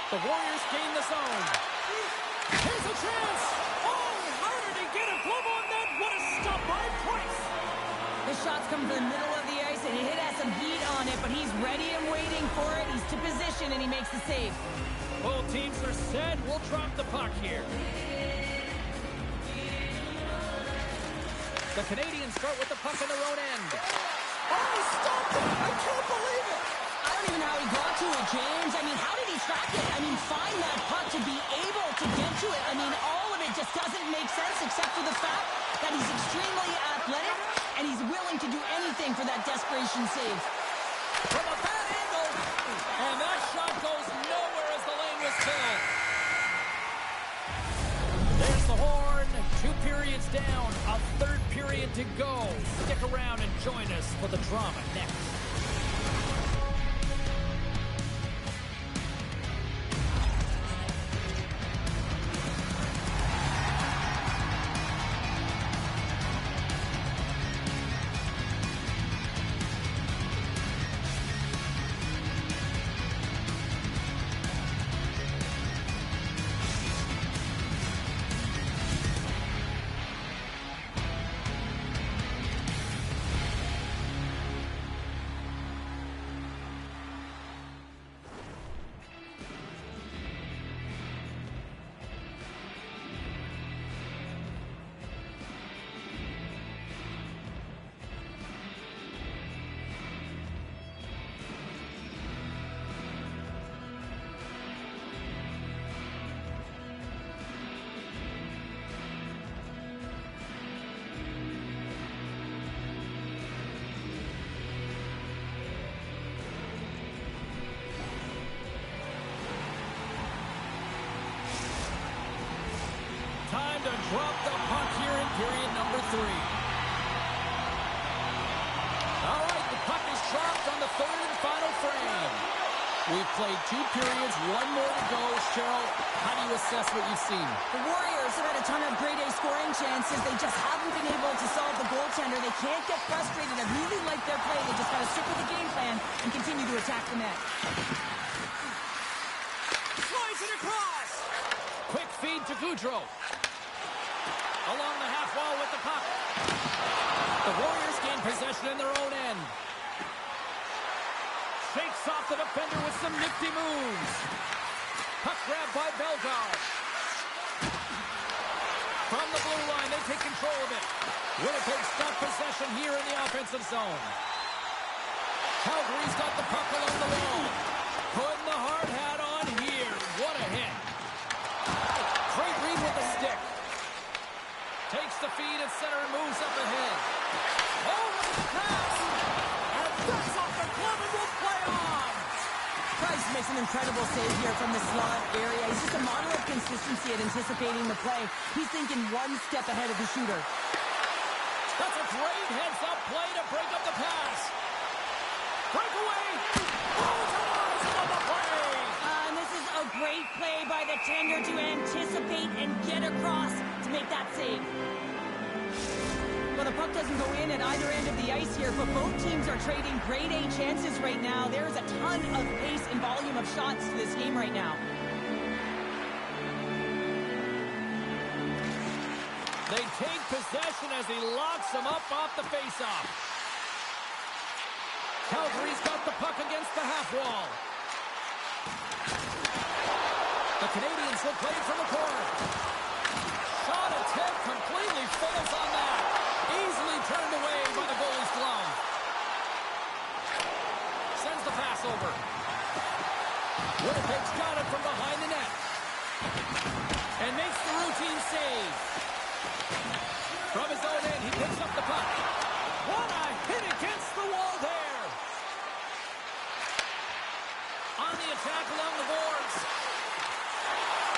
Speaker 1: The Warriors gain the zone. Here's a chance. Oh, how did he get a glove on that? What a stop by Price.
Speaker 2: The shots come from the middle of the ice, and he has some heat on it, but he's ready and waiting for it. He's to position, and he makes the save.
Speaker 1: Both teams are set. We'll drop the puck here. The Canadians start with the puck in their own end. Oh, he stopped it! I can't believe it!
Speaker 2: I don't even know how he got to it, James. I mean, how did he track it? I mean, find that puck to be able to get to it. I mean, all of it just doesn't make sense except for the fact that he's extremely athletic and he's willing to do anything for that desperation save.
Speaker 1: From a bad angle, and that shot goes nowhere as the lane was filled. There's the horn. 2 periods down, a third period to go. Stick around and join us for the drama next. Time to drop the puck here in period number 3. All right, the puck is dropped on the third and final frame. We've played 2 periods, 1 more to go. Cheryl, how do you assess what you've seen?
Speaker 2: The Warriors have had a ton of grade A scoring chances. They just haven't been able to solve the goaltender. They can't get frustrated. I really like their play. They just got to stick with the game plan and continue to attack the net.
Speaker 1: Slides it across. Quick feed to Goudreau. Along the half wall with the puck. The Warriors gain possession in their own end. Shakes off the defender with some nifty moves. Puck grab by Bellegarde. From the blue line, they take control of it. Winnipeg's got possession here in the offensive zone. Calgary's got the puck along the wall. Putting the hard hat on here. What a hit. Great read with the stick. Takes the feed at center and moves up ahead. Oh, pass! And that's off the glove and will play on!
Speaker 2: Price makes an incredible save here from the slot area. He's just a model of consistency at anticipating the play. He's thinking one step ahead of the shooter.
Speaker 1: That's a great heads-up play to break up the pass. Breakaway! On the play!
Speaker 2: And this is a great play by the tender to anticipate and get across to make that save. Well, the puck doesn't go in at either end of the ice here, but both teams are trading grade A chances right now. There's a ton of pace and volume of shots to this game right now.
Speaker 1: They take possession as he locks them up off the faceoff. Calgary's got the puck against the half wall. The Canadians will play it from the corner. Shot attempt completely fails on that. Easily turned away by the goalie's glove. Sends the pass over. Winnipeg's got it from behind the net. And makes the routine save. From his own end, he picks up the puck. What a hit against the wall there. On the attack along the boards.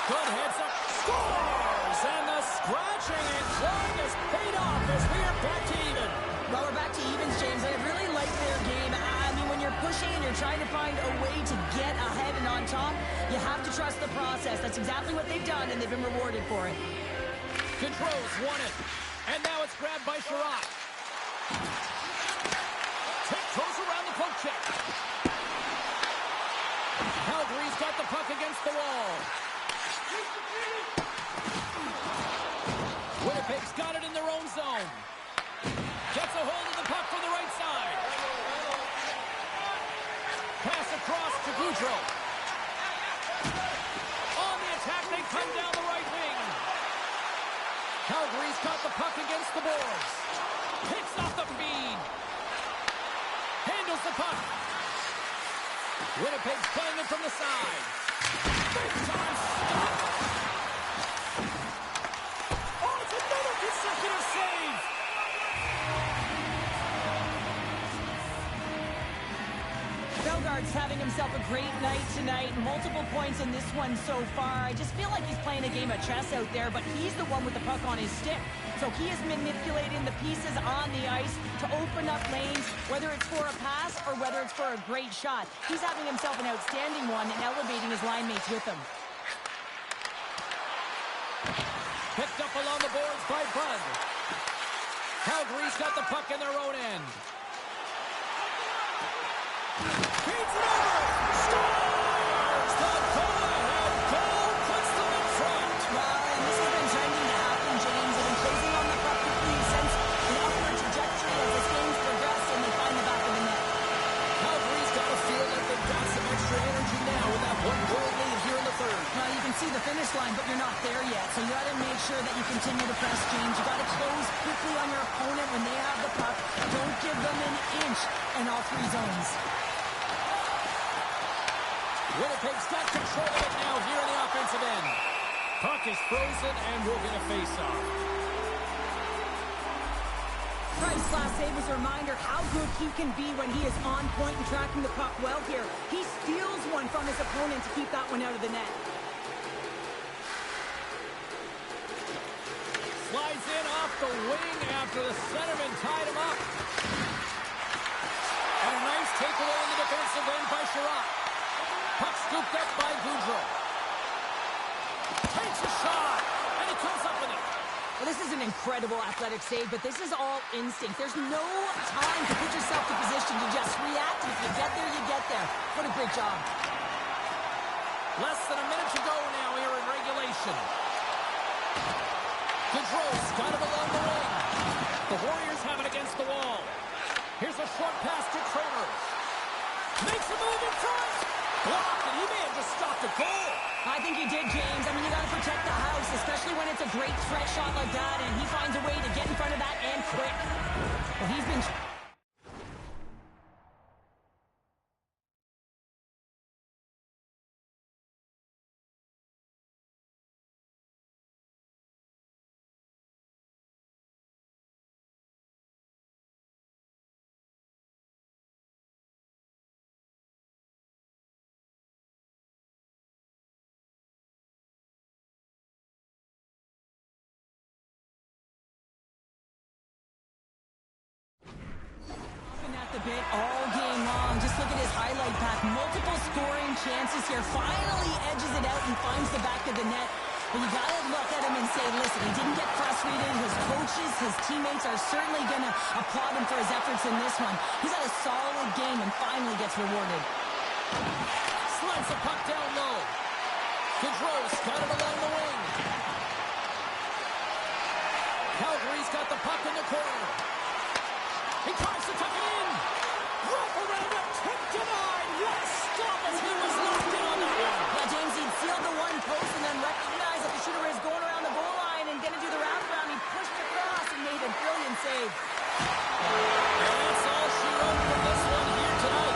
Speaker 1: Good heads up. Scores! And the scratching and clawing has paid off as we are back to even.
Speaker 2: Well, we're back to evens, James. I really like their game. I mean, when you're pushing and you're trying to find a way to get ahead and on top, you have to trust the process. That's exactly what they've done, and they've been rewarded for it.
Speaker 1: Controls won it. And now it's grabbed by Sherratt. Tiptoes around the poke check. Calgary's got the puck against the wall. Winnipeg's got it in their own zone. Gets a hold of the puck from the right side. Pass across to Goudreau. On the attack, they come down the right wing. Calgary's got the puck against the boards. Picks off the feed. Handles the puck. Winnipeg's playing it from the side. Big time stop. Oh, it's another consecutive save.
Speaker 2: Bellegarde's having himself a great night tonight. Multiple points in this one so far. I just feel like he's playing a game of chess out there, but he's the one with the puck on his stick. So he is manipulating the pieces on the ice to open up lanes, whether it's for a pass or whether it's for a great shot. He's having himself an outstanding one and elevating his line mates with him.
Speaker 1: Picked up along the boards by Bud. Calgary's got the puck in their own end. Feeds it over. Scores! The go-ahead goal puts them in front.
Speaker 2: Well, and this has been trending to happen, James. They've been closing on the puck quickly since an upward trajectory as this game's progressed, and they find the back of the net.
Speaker 1: Calgary's got to feel like they've got some extra energy now with that one-goal lead here in the third.
Speaker 2: Well, you can see the finish line, but you're not there yet. So you got to make sure that you continue to press, James. You got to close quickly on your opponent when they have the puck. Don't give them an inch in all 3 zones.
Speaker 1: Winnipeg's got control of it now here in the offensive end. Puck is frozen, and we'll get a face-off.
Speaker 2: Price's last save was a reminder how good he can be when he is on point and tracking the puck well here. He steals one from his opponent to keep that one out of the net.
Speaker 1: Slides in off the wing after the centerman tied him up. And a nice takeaway in the defensive end by Sherratt. Puck scooped up by Goudreau. Takes a shot, and he comes up with it.
Speaker 2: Well, this is an incredible athletic save, but this is all instinct. There's no time to put yourself in position to just react. If you get there, you get there. What a great job.
Speaker 1: Less than a minute to go now here in regulation. Goudreau's got it along the wing. The Warriors have it against the wall. Here's a short pass to Travers. Makes a move in front. Blocked, and he may have just stopped a goal.
Speaker 2: I think he did, James. I mean, you got to protect the house, especially when it's a great threat shot like that, and he finds a way to get in front of that and quick. Well, he's been... a bit all game long. Just look at his highlight pack. Multiple scoring chances here. Finally edges it out and finds the back of the net. But you got to look at him and say, listen, he didn't get frustrated. His coaches, his teammates are certainly going to applaud him for his efforts in this one. He's had a solid game and finally gets rewarded.
Speaker 1: Slides the puck down low. Goudreau's got it along the wing. Calgary's got the puck in the corner. He tries to tuck it in. Wrap around a tip denied. What a stop as he was locked in on that one.
Speaker 2: Yeah, James, he sealed the one post and then recognized that the shooter is going around the goal line and going to do the wraparound. He pushed across and made a brilliant save.
Speaker 1: And that's all she wrote for this one here tonight.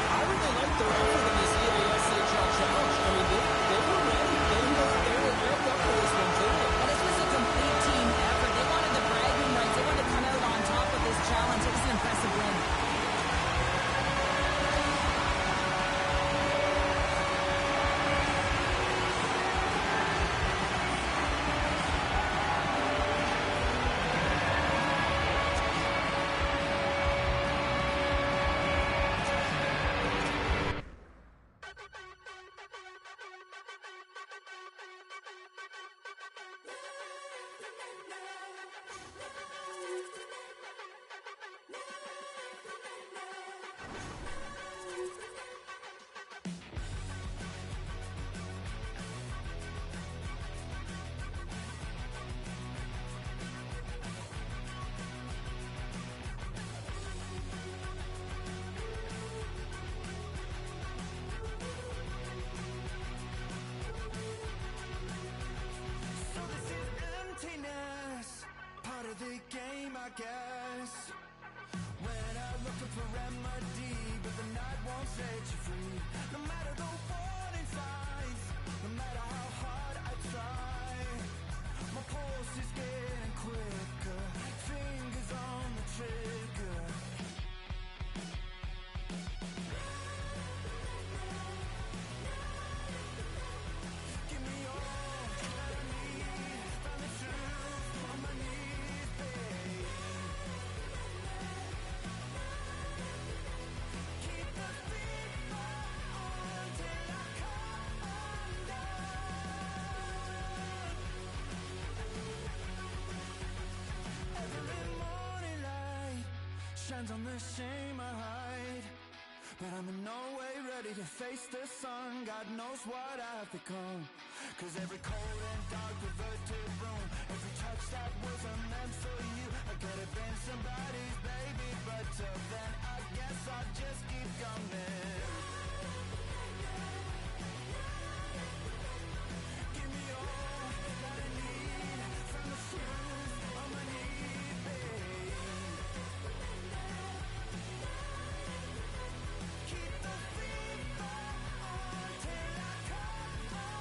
Speaker 1: I really like their effort in this EASHL challenge. I mean, they were ready. They were ramped up for this one, too.
Speaker 2: Well, this was a complete team effort. They wanted the bragging rights. They wanted to come out on top of this challenge. It was an impressive win.
Speaker 3: So this is emptiness, part of the game, I guess. When I'm looking for remedy, but the night won't set you free. No matter the warning signs, no matter how hard I try, my pulse is getting quicker, fingers on the trigger. Give me all that I need, find the truth on my knees, babe. Keep the beat on till I come undone. Every morning light shines on the shame I hide, but I'm in no way ready to face the sun. God knows what I've become. Cause every cold and dark perverted room, every touch that wasn't meant for you, I could have been somebody's baby, but till then I guess I'll just keep coming. Give me all that I need, from the truth on my knees, babe. Keep the beat on till I come undone.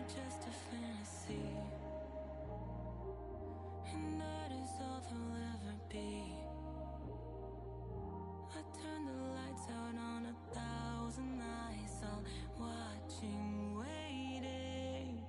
Speaker 3: just a fantasy, and that is all they'll ever be. I turn the lights out on 1,000 eyes, all watching, waiting.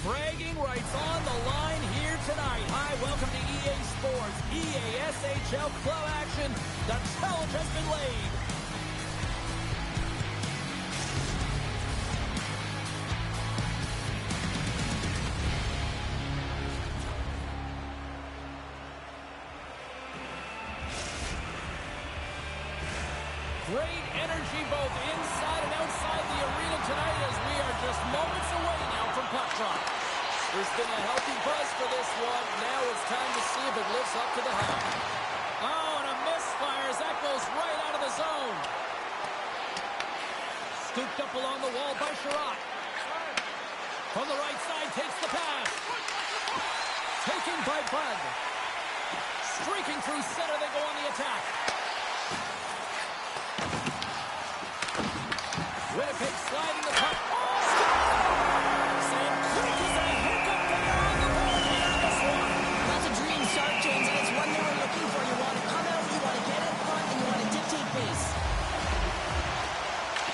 Speaker 1: Bragging rights on the line here tonight. Hi, welcome to EA Sports, EA SHL Club action. The challenge has been laid. Great energy both inside and outside the arena tonight as we are just moments away now from puck drop. There's been a healthy buzz for this one. Now it's time to see if it lives up to the hype. Oh, and a misfire as that goes right out of the zone. Scooped up along the wall by Sherratt. From the right side takes the pass. Taken by Bud. Streaking through center, they go on the attack. Winnipeg sliding the puck. Sam Quick is a hiccup there on the board here in this one.
Speaker 2: That's a dream start, James, and it's one they were looking for. You want to come out, you want to get in front, and you want to dictate pace.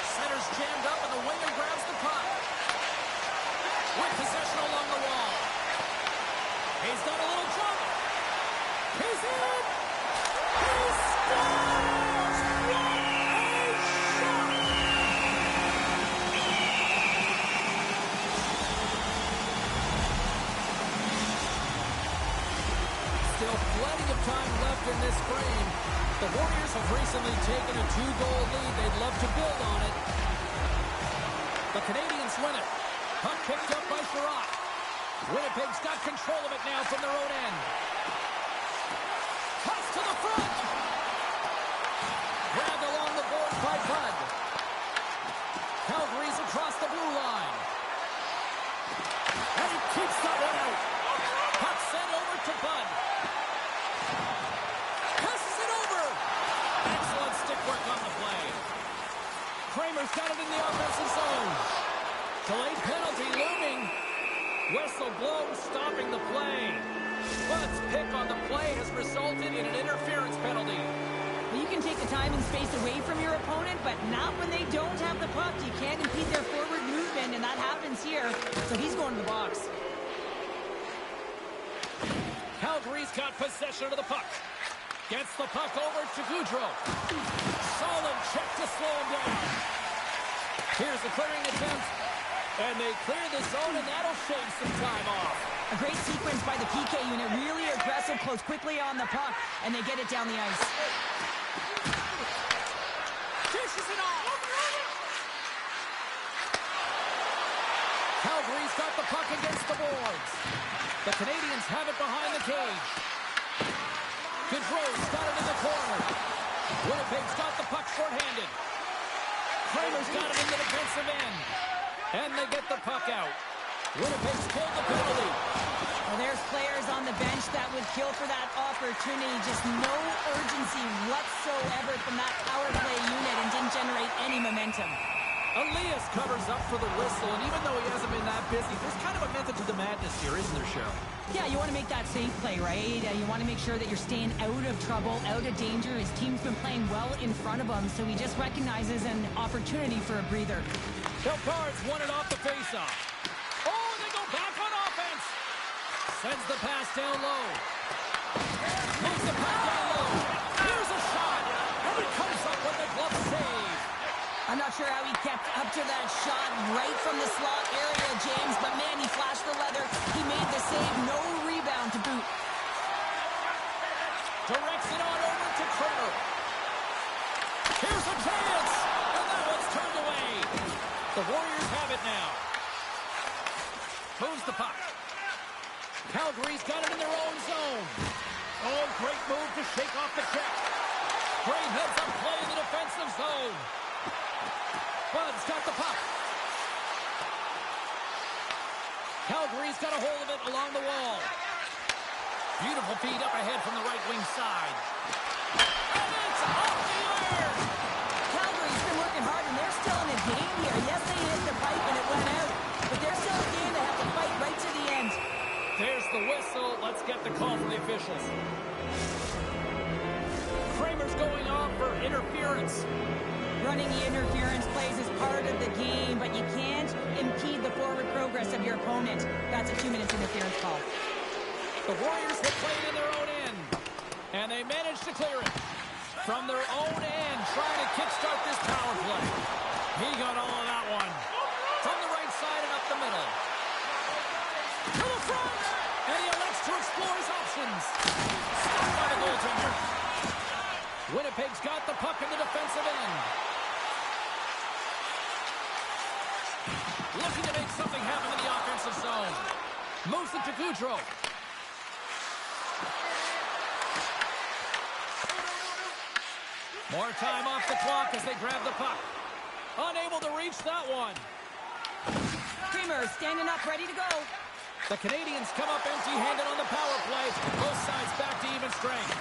Speaker 1: Center's jammed up, and the winger grabs the puck. With possession along the wall. He's done a little jump. He's in. He scores! What a shot! Still plenty of time left in this frame. The Warriors have recently taken a 2-goal lead. They'd love to build on it. The Canadians win it. Puck picked up by Sherratt. Winnipeg's got control of it now from their own end. Toss to the front. Grabbed along the boards by Bud. Calgary's across the blue line. And he keeps that one out. Puck sent over to Bud. Passes it over. Excellent stick work on the play. Kramer's got it in the offensive zone. Delayed penalty looming. Whistle blown, stopping the play. Bud's pick on the play has resulted in an interference penalty.
Speaker 2: Well, you can take the time and space away from your opponent, but not when they don't have the puck. You can't impede their forward movement, and that happens here. So he's going to the box.
Speaker 1: Calgary's got possession of the puck. Gets the puck over to Gaudreau. Solid check to slow him down. Here's the clearing attempt. And they clear the zone, and that'll shave some time off.
Speaker 2: A great sequence by the PK unit. Really aggressive, close quickly on the puck, and they get it down the ice.
Speaker 1: Dishes it off. Calgary's got the puck against the boards. The Canadians have it behind the cage. Gaudreau's got it in the corner. Winnipeg's got the puck shorthanded. Kramer's got it in the defensive end. And they get the puck out. Winnipeg's pulled the penalty.
Speaker 2: Well, there's players on the bench that would kill for that opportunity. Just no urgency whatsoever from that power play unit and didn't generate any momentum.
Speaker 1: Elias covers up for the whistle, and even though he hasn't been that busy, there's kind of a method to the madness here, isn't there, Cheryl?
Speaker 2: Yeah, you want to make that safe play, right? You want to make sure that you're staying out of trouble, out of danger. His team's been playing well in front of him, so he just recognizes an opportunity for a breather.
Speaker 1: Belcard's won it off the faceoff. Oh, they go back on offense. Sends the pass down low. Moves the puck down low. Here's a shot. And it comes up with a glove save.
Speaker 2: I'm not sure how he kept up to that shot right from the slot area, James, but man, he flashed the leather. He made the save. No rebound to boot.
Speaker 1: Directs it on over to Kramer. Here's a chance. And that one's turned away. The Warriors have it now. Moves the puck. Calgary's got it in their own zone. Oh, great move to shake off the check. Great heads-up play in the defensive zone. Bud's got the puck. Calgary's got a hold of it along the wall. Beautiful feed up ahead from the right wing side. And it's off the air!
Speaker 2: Calgary's been working hard, and they're still in a game here. Yes, they hit the pipe and it went out, but they're still in a game. They have to fight right to the end.
Speaker 1: There's the whistle. Let's get the call from the officials. Kramer's going off for interference.
Speaker 2: Running the interference plays is part of the game, but you can't impede the forward progress of your opponent. That's a 2-minute interference call.
Speaker 1: The Warriors will play it in their own end, and they manage to clear it. From their own end, trying to kickstart this power play. He got all of that one. From the right side and up the middle. To the front, and he elects to explore his options. Stopped by the goaltender. Winnipeg's got the puck in the defensive end. Looking to make something happen in the offensive zone. Moves it to Gaudreau. More time off the clock as they grab the puck. Unable to reach that one.
Speaker 2: Kramer standing up, ready to go.
Speaker 1: The Canadians come up empty-handed on the power play. Both sides back to even strength.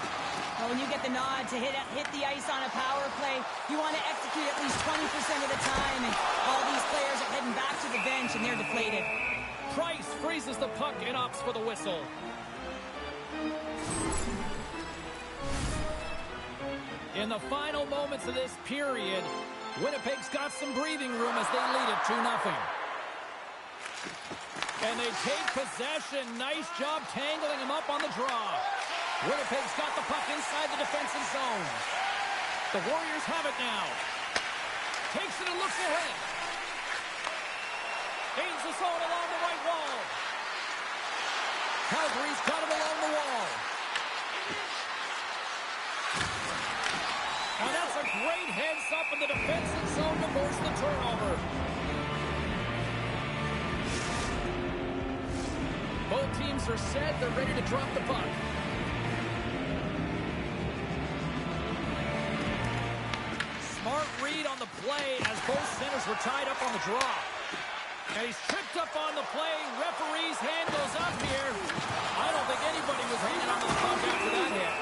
Speaker 2: Well, when you get the nod to hit the ice on a power play, you want to execute at least 20% of the time, and all these players are heading back to the bench, and they're deflated.
Speaker 1: Price freezes the puck and opts for the whistle. In the final moments of this period, Winnipeg's got some breathing room as they lead it 2-0. And they take possession. Nice job tangling him up on the draw. Winnipeg's got the puck inside the defensive zone. The Warriors have it now. Takes it and looks ahead. Gains the zone along the right wall. Calgary's got him along the wall. And that's a great heads up in the defensive zone to force the turnover. Both teams are set. They're ready to drop the puck. Smart read on the play as both centers were tied up on the draw. And he's tripped up on the play. Referee's hand goes up here. I don't think anybody was hanging on to the puck after that hit.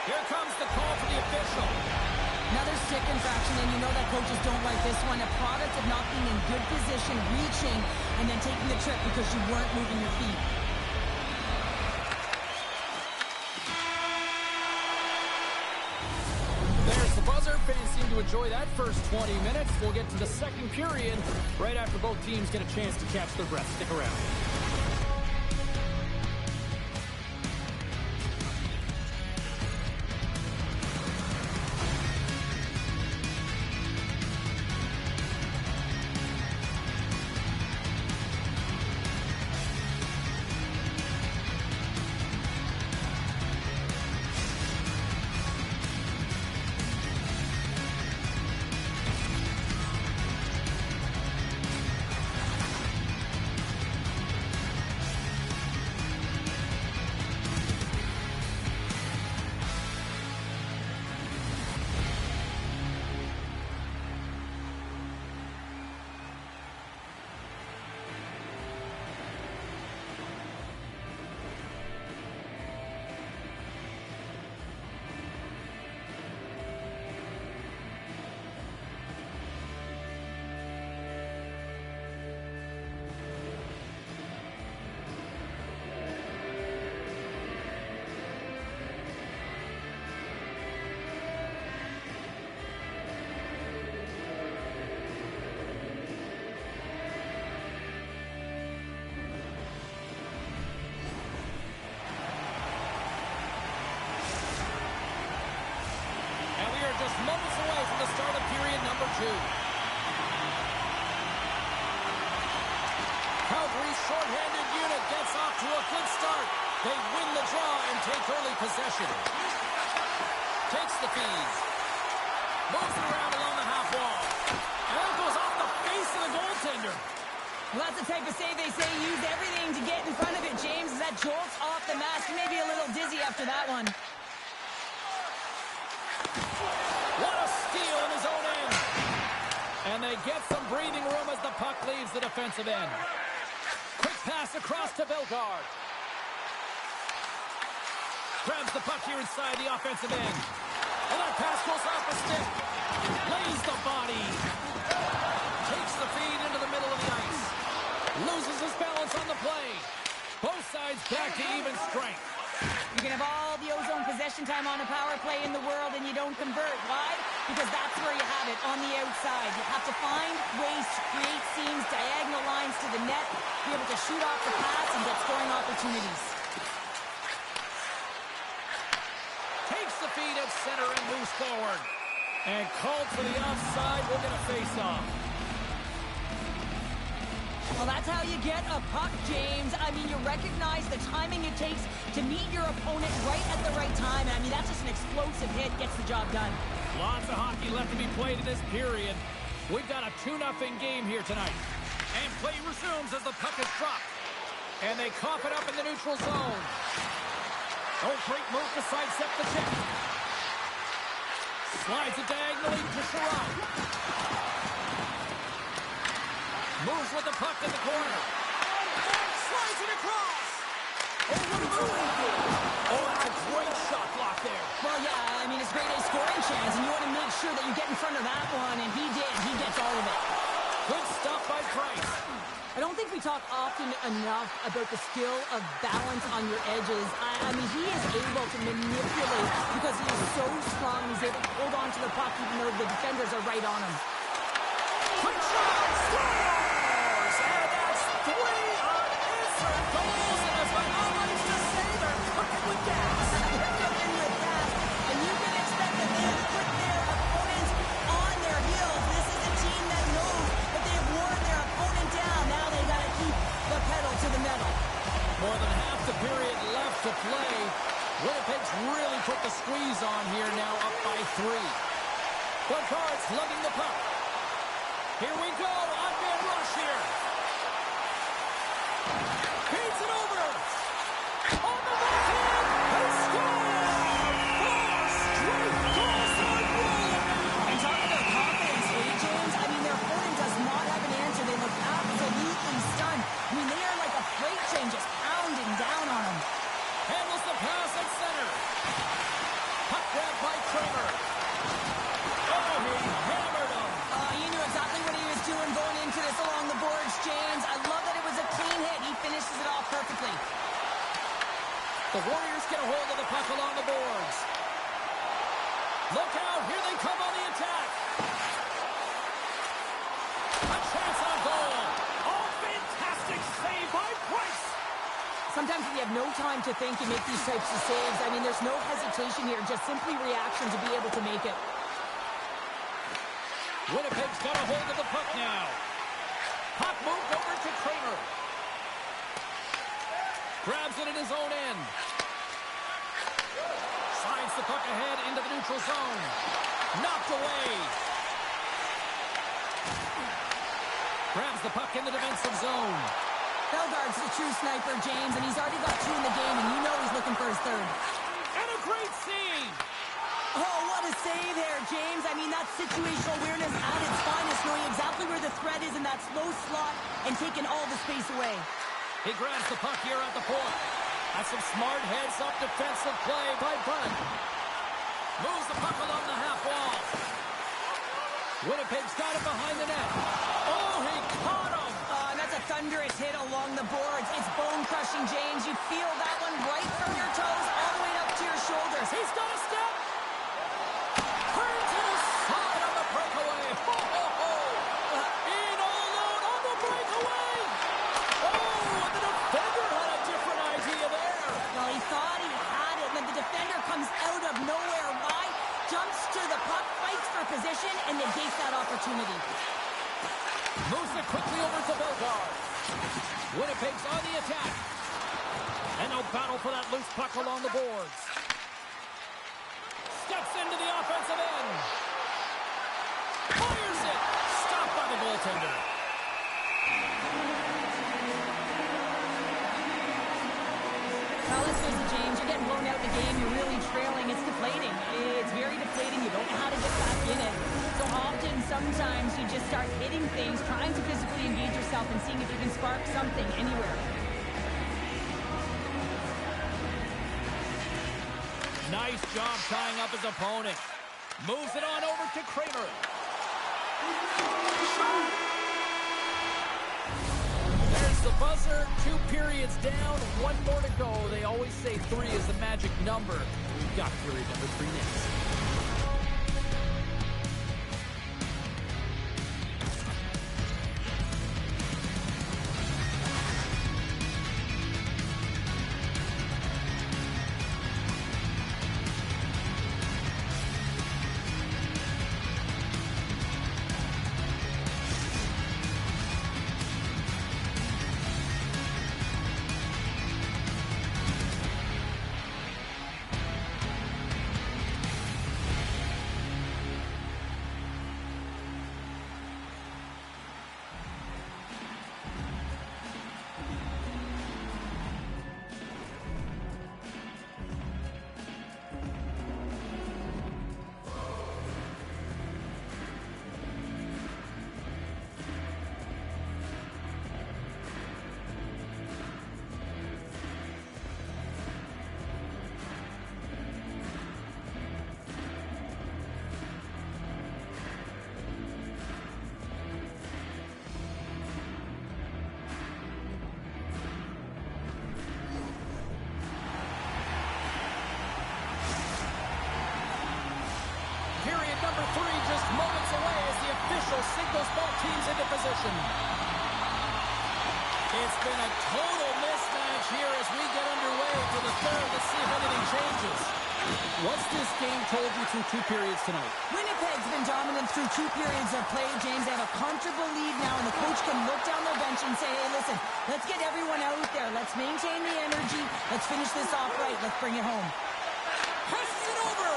Speaker 1: Here comes the call for the official.
Speaker 2: Another stick infraction, and you know that coaches don't like this one. A product of not being in good position, reaching, and then taking the trip because you weren't moving your feet.
Speaker 1: There's the buzzer. Fans seem to enjoy that first 20 minutes. We'll get to the second period right after both teams get a chance to catch their breath. Stick around. just moments away from the start of period number 2. Calgary's shorthanded unit gets off to a good start. They win the draw and take early possession. Takes the feed. Moves it around along the half wall. And that goes off the face of the goaltender.
Speaker 2: Well, that's the type of save they say use everything to get in front of it, James. As that jolts off the mask, maybe a little dizzy after that one.
Speaker 1: What a steal in his own end. And they get some breathing room as the puck leaves the defensive end. Quick pass across to Bellegarde. Grabs the puck here inside the offensive end. And that pass goes off a stick. Lays the body. Takes the feed into the middle of the ice. Loses his balance on the play. Both sides back to even strength.
Speaker 2: You can have all the ozone possession time on a power play in the world and you don't convert. Why? Because that's where you have it, on the outside. You have to find ways to create seams, diagonal lines to the net, be able to shoot off the pass and get scoring opportunities.
Speaker 1: Takes the feed at center and moves forward. And called for the offside. We'll get a face-off.
Speaker 2: Well, that's how you get a puck, James. I mean, you recognize the timing it takes to meet your opponent right at the right time. I mean, that's just an explosive hit, gets the job done.
Speaker 1: Lots of hockey left to be played in this period. We've got a 2-0 game here tonight. And play resumes as the puck is dropped. And they cough it up in the neutral zone. Oh, great move to sidestep the check. Slides it diagonally to Sherrod. Moves with the puck in the corner. Slides it across. Oh, what a move. Oh, and a great shot block there.
Speaker 2: Well, yeah, I mean, it's great a scoring chance, and you want to make sure that you get in front of that one, and he did. He gets all of it.
Speaker 1: Good stuff by Price.
Speaker 2: I don't think we talk often enough about the skill of balance on your edges. I mean, he is able to manipulate because he is so strong. He's able to hold on to the puck even though the defenders are right on him.
Speaker 1: Quick shot! Scores! And that's 3 unanswered goals. And as my mom likes to say, they're cooking with gas.
Speaker 2: They're cooking with gas. And you can expect that they have put their opponents on their heels. This is a team that knows that they've worn their opponent down. Now they got to keep the pedal to the metal.
Speaker 1: More than half the period left to play. Winnipeg's really put the squeeze on here now, up by 3. Bellegarde's lugging the puck. Here we go, on-man rush here. Feeds it over. On the backhand, they score! 4 straight goals on goal.
Speaker 2: And talk about confidence, James. I mean, their opponent does not have an answer. They look absolutely stunned. I mean, they are like a freight train just pounding down on them.
Speaker 1: Handles the pass at center. Puck grab by Kramer. Oh, he hammered him.
Speaker 2: He knew exactly what he was doing going into this along the boards, James. I love that it was a clean hit. He finishes it off perfectly.
Speaker 1: The Warriors get a hold of the puck along the boards. Look out, here they come on the attack. A chance on goal. Oh, fantastic save by Price.
Speaker 2: Sometimes if you have no time to think, you make these types of saves. I mean, there's no hesitation here, just simply reaction to be able to make it.
Speaker 1: Winnipeg's got a hold of the puck now. Puck moved over to Kramer. Grabs it in his own end. Slides the puck ahead into the neutral zone. Knocked away. Grabs the puck in the defensive zone.
Speaker 2: Bellegarde's a true sniper, James, and he's already got 2 in the game, and you know he's looking for his 3rd.
Speaker 1: And a great save.
Speaker 2: Oh, what a save there, James. I mean, that's situational awareness at its finest, knowing exactly where the threat is in that slow slot and taking all the space away.
Speaker 1: He grabs the puck here at the point. That's some smart heads-up defensive play by Bud. Moves the puck along the half wall. Winnipeg's got it behind the net. Oh, he caught him.
Speaker 2: And that's a thunderous hit along the boards. It's bone-crushing, James. You feel that one right from your toes all the way up to your shoulders.
Speaker 1: He's got a step. Turns to the side on the breakaway. Ho, ho, ho. In all alone on the breakaway. Oh, and the defender had a different idea there.
Speaker 2: Well, he thought he had it, and then the defender comes out of nowhere. Why? jumps to the puck, fights for position, and negates that opportunity.
Speaker 1: Moves it quickly over to Bellegarde. Winnipeg's on the attack. And no battle for that loose puck along the boards. Steps into the offensive end. Fires it. Stopped by the goaltender.
Speaker 2: Well, let's face it, James. You're getting blown out in the game. You're really trailing. It's deflating. It's very deflating. You don't know how to get back in it. So often, sometimes, you just start hitting things, trying to physically engage yourself and seeing if you can spark something anywhere.
Speaker 1: Nice job tying up his opponent. Moves it on over to Kramer. There's the buzzer. 2 periods down. 1 more to go. They always say 3 is the magic number. We've got period number 3 next. Period number 3 just moments away as the official signals both teams into position. It's been a total mismatch here as we get underway for the third. Let's see if anything changes. What's this game told you through 2 periods tonight?
Speaker 2: Winnipeg's been dominant through 2 periods of play, James. They have a comfortable lead now, and the coach can look down their bench and say, hey, listen, let's get everyone out there. Let's maintain the energy. Let's finish this off right. Let's bring it home.
Speaker 1: Passes it over.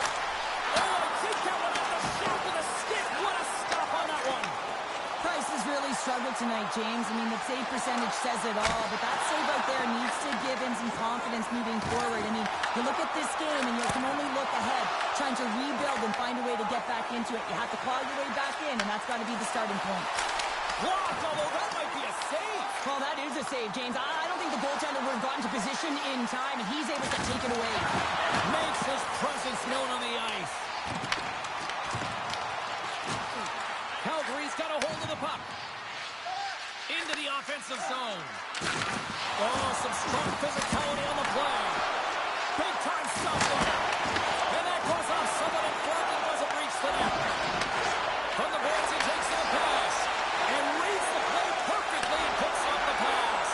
Speaker 1: Oh, I think that one had the shaft of the stick. What a stop on that one.
Speaker 2: Price has really struggled tonight, James. I mean, the save percentage says it all, but that save out there needs to give him some confidence moving forward. I mean, you look at this game and you can only look ahead, trying to rebuild and find a way to get back into it. You have to claw your way back in, and that's got to be the starting point.
Speaker 1: Blocked, although that might be a save.
Speaker 2: Well, that is a save, James. I don't think the goaltender would have gotten to position in time, and he's able to take it away.
Speaker 1: Makes his presence known on the ice. Calgary's got a hold of the puck. Into the offensive zone. Oh, some strong physicality on the play. Big time stop there. And that goes off someone in front and doesn't reach the net. From the boards, he takes the pass. And reads the play perfectly and picks off the pass.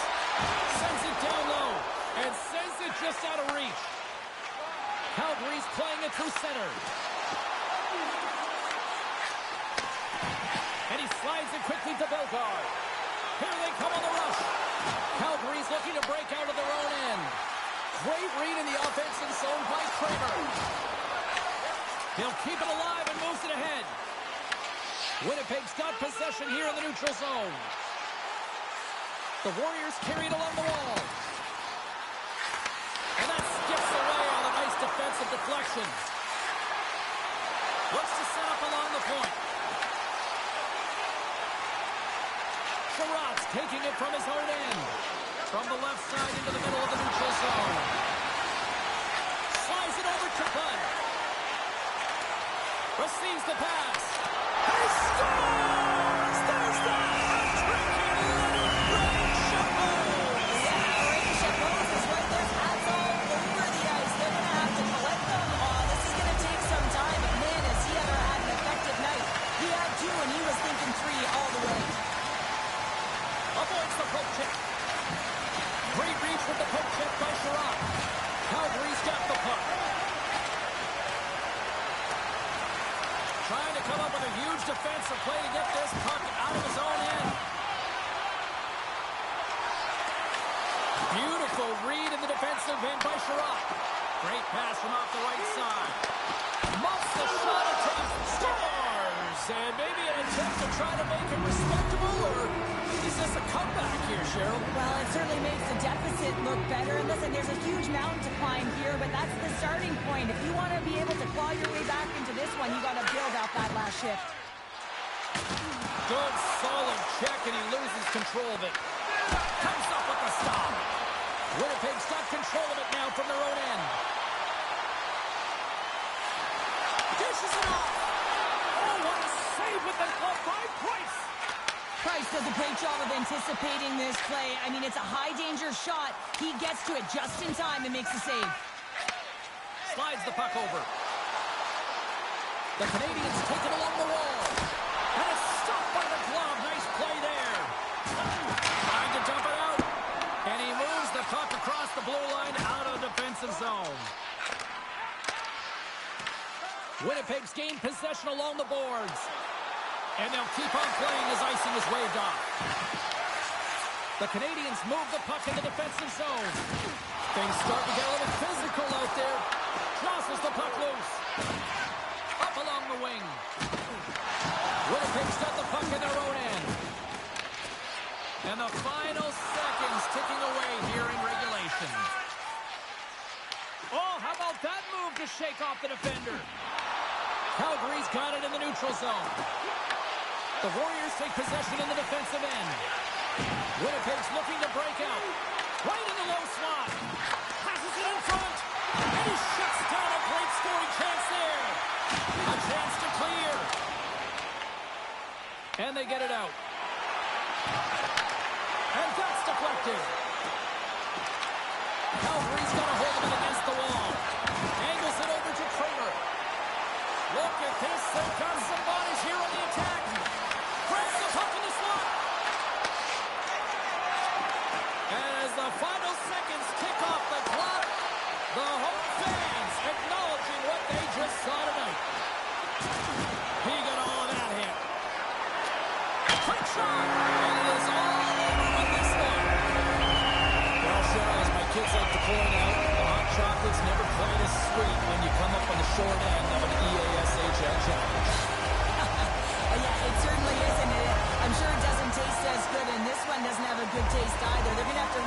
Speaker 1: Sends it down low. And sends it just out of reach. Calgary's playing it through center. And he slides it quickly to Bellegarde. Here they come on the rush. Calgary's looking to break out of their own end. Great read in the offensive zone by Kramer. He'll keep it alive and moves it ahead. Winnipeg's got possession here in the neutral zone. The Warriors carried along the wall. And that skips away on a nice defensive deflection. Looks to set up along the point. Sherratt's taking it from his own end. From the left side into the middle of the neutral zone. Slides it over to Bud. Receives the pass. He scores! There's the hat-trick and let it rain Chapeau!
Speaker 2: Yeah, Ray Chapeau is right there. Hats all over the ice. They're going to have to collect them. This is going to take some time. But man, has he ever had an effective night. He had 2, and he was thinking 3 all the way.
Speaker 1: Avoids the poke check. Great reach with the poke check by Sherratt. Calgary's got the puck. defensive end by Sherrod. Great pass from off the right side. Muffs the shot attempt. Scores! And maybe an attempt to try to make it respectable, or is this a comeback here, Cheryl?
Speaker 2: Well, it certainly makes the deficit look better. And listen, there's a huge mountain to climb here, but that's the starting point. If you want to be able to claw your way back into this one, you got to build out that last shift.
Speaker 1: Good, solid check, and he loses control of it. Comes up with the stop. Winnipeg's got control of it now from their own end. Dishes it off. Oh, what a save with the glove by Price.
Speaker 2: Price does a great job of anticipating this play. I mean, it's a high-danger shot. He gets to it just in time and makes the save.
Speaker 1: Slides the puck over. The Canadians take it along the wall. And it's stopped by the glove. Nice play there. Trying to dump it out. And he moves the puck across the blue line out of defensive zone. Winnipeg's gained possession along the boards. And they'll keep on playing as icing is waved off. The Canadians move the puck in the defensive zone. Things start to get a little physical out there. Crosses the puck loose. Up along the wing. Winnipeg's got the puck in their own end. And the final seconds ticking away here in regulation. Oh, how about that move to shake off the defender? Calgary's got it in the neutral zone. The Warriors take possession in the defensive end. Winnipeg's looking to break out. Right in the low slot. Passes it in front. And he shuts down a great scoring chance there. A chance to clear. And they get it out. And that's deflected. Calgary's got a hold of it against the wall. Angles it over to Kramer. Look at this. They've got some bodies here on the attack. Grabs the puck in the slot. And as the final seconds tick off the clock, the home fans acknowledging what they just saw tonight. He got all of that hit. Quick shot. And it is all over with this one. Well, Cheryl, as my kids like to point out, the hot chocolate's never quite as sweet when you come up on the short end of an EASHL challenge.
Speaker 2: Yeah, it certainly is, and I'm sure it doesn't taste as good, and this one doesn't have a good taste either. They're going to have to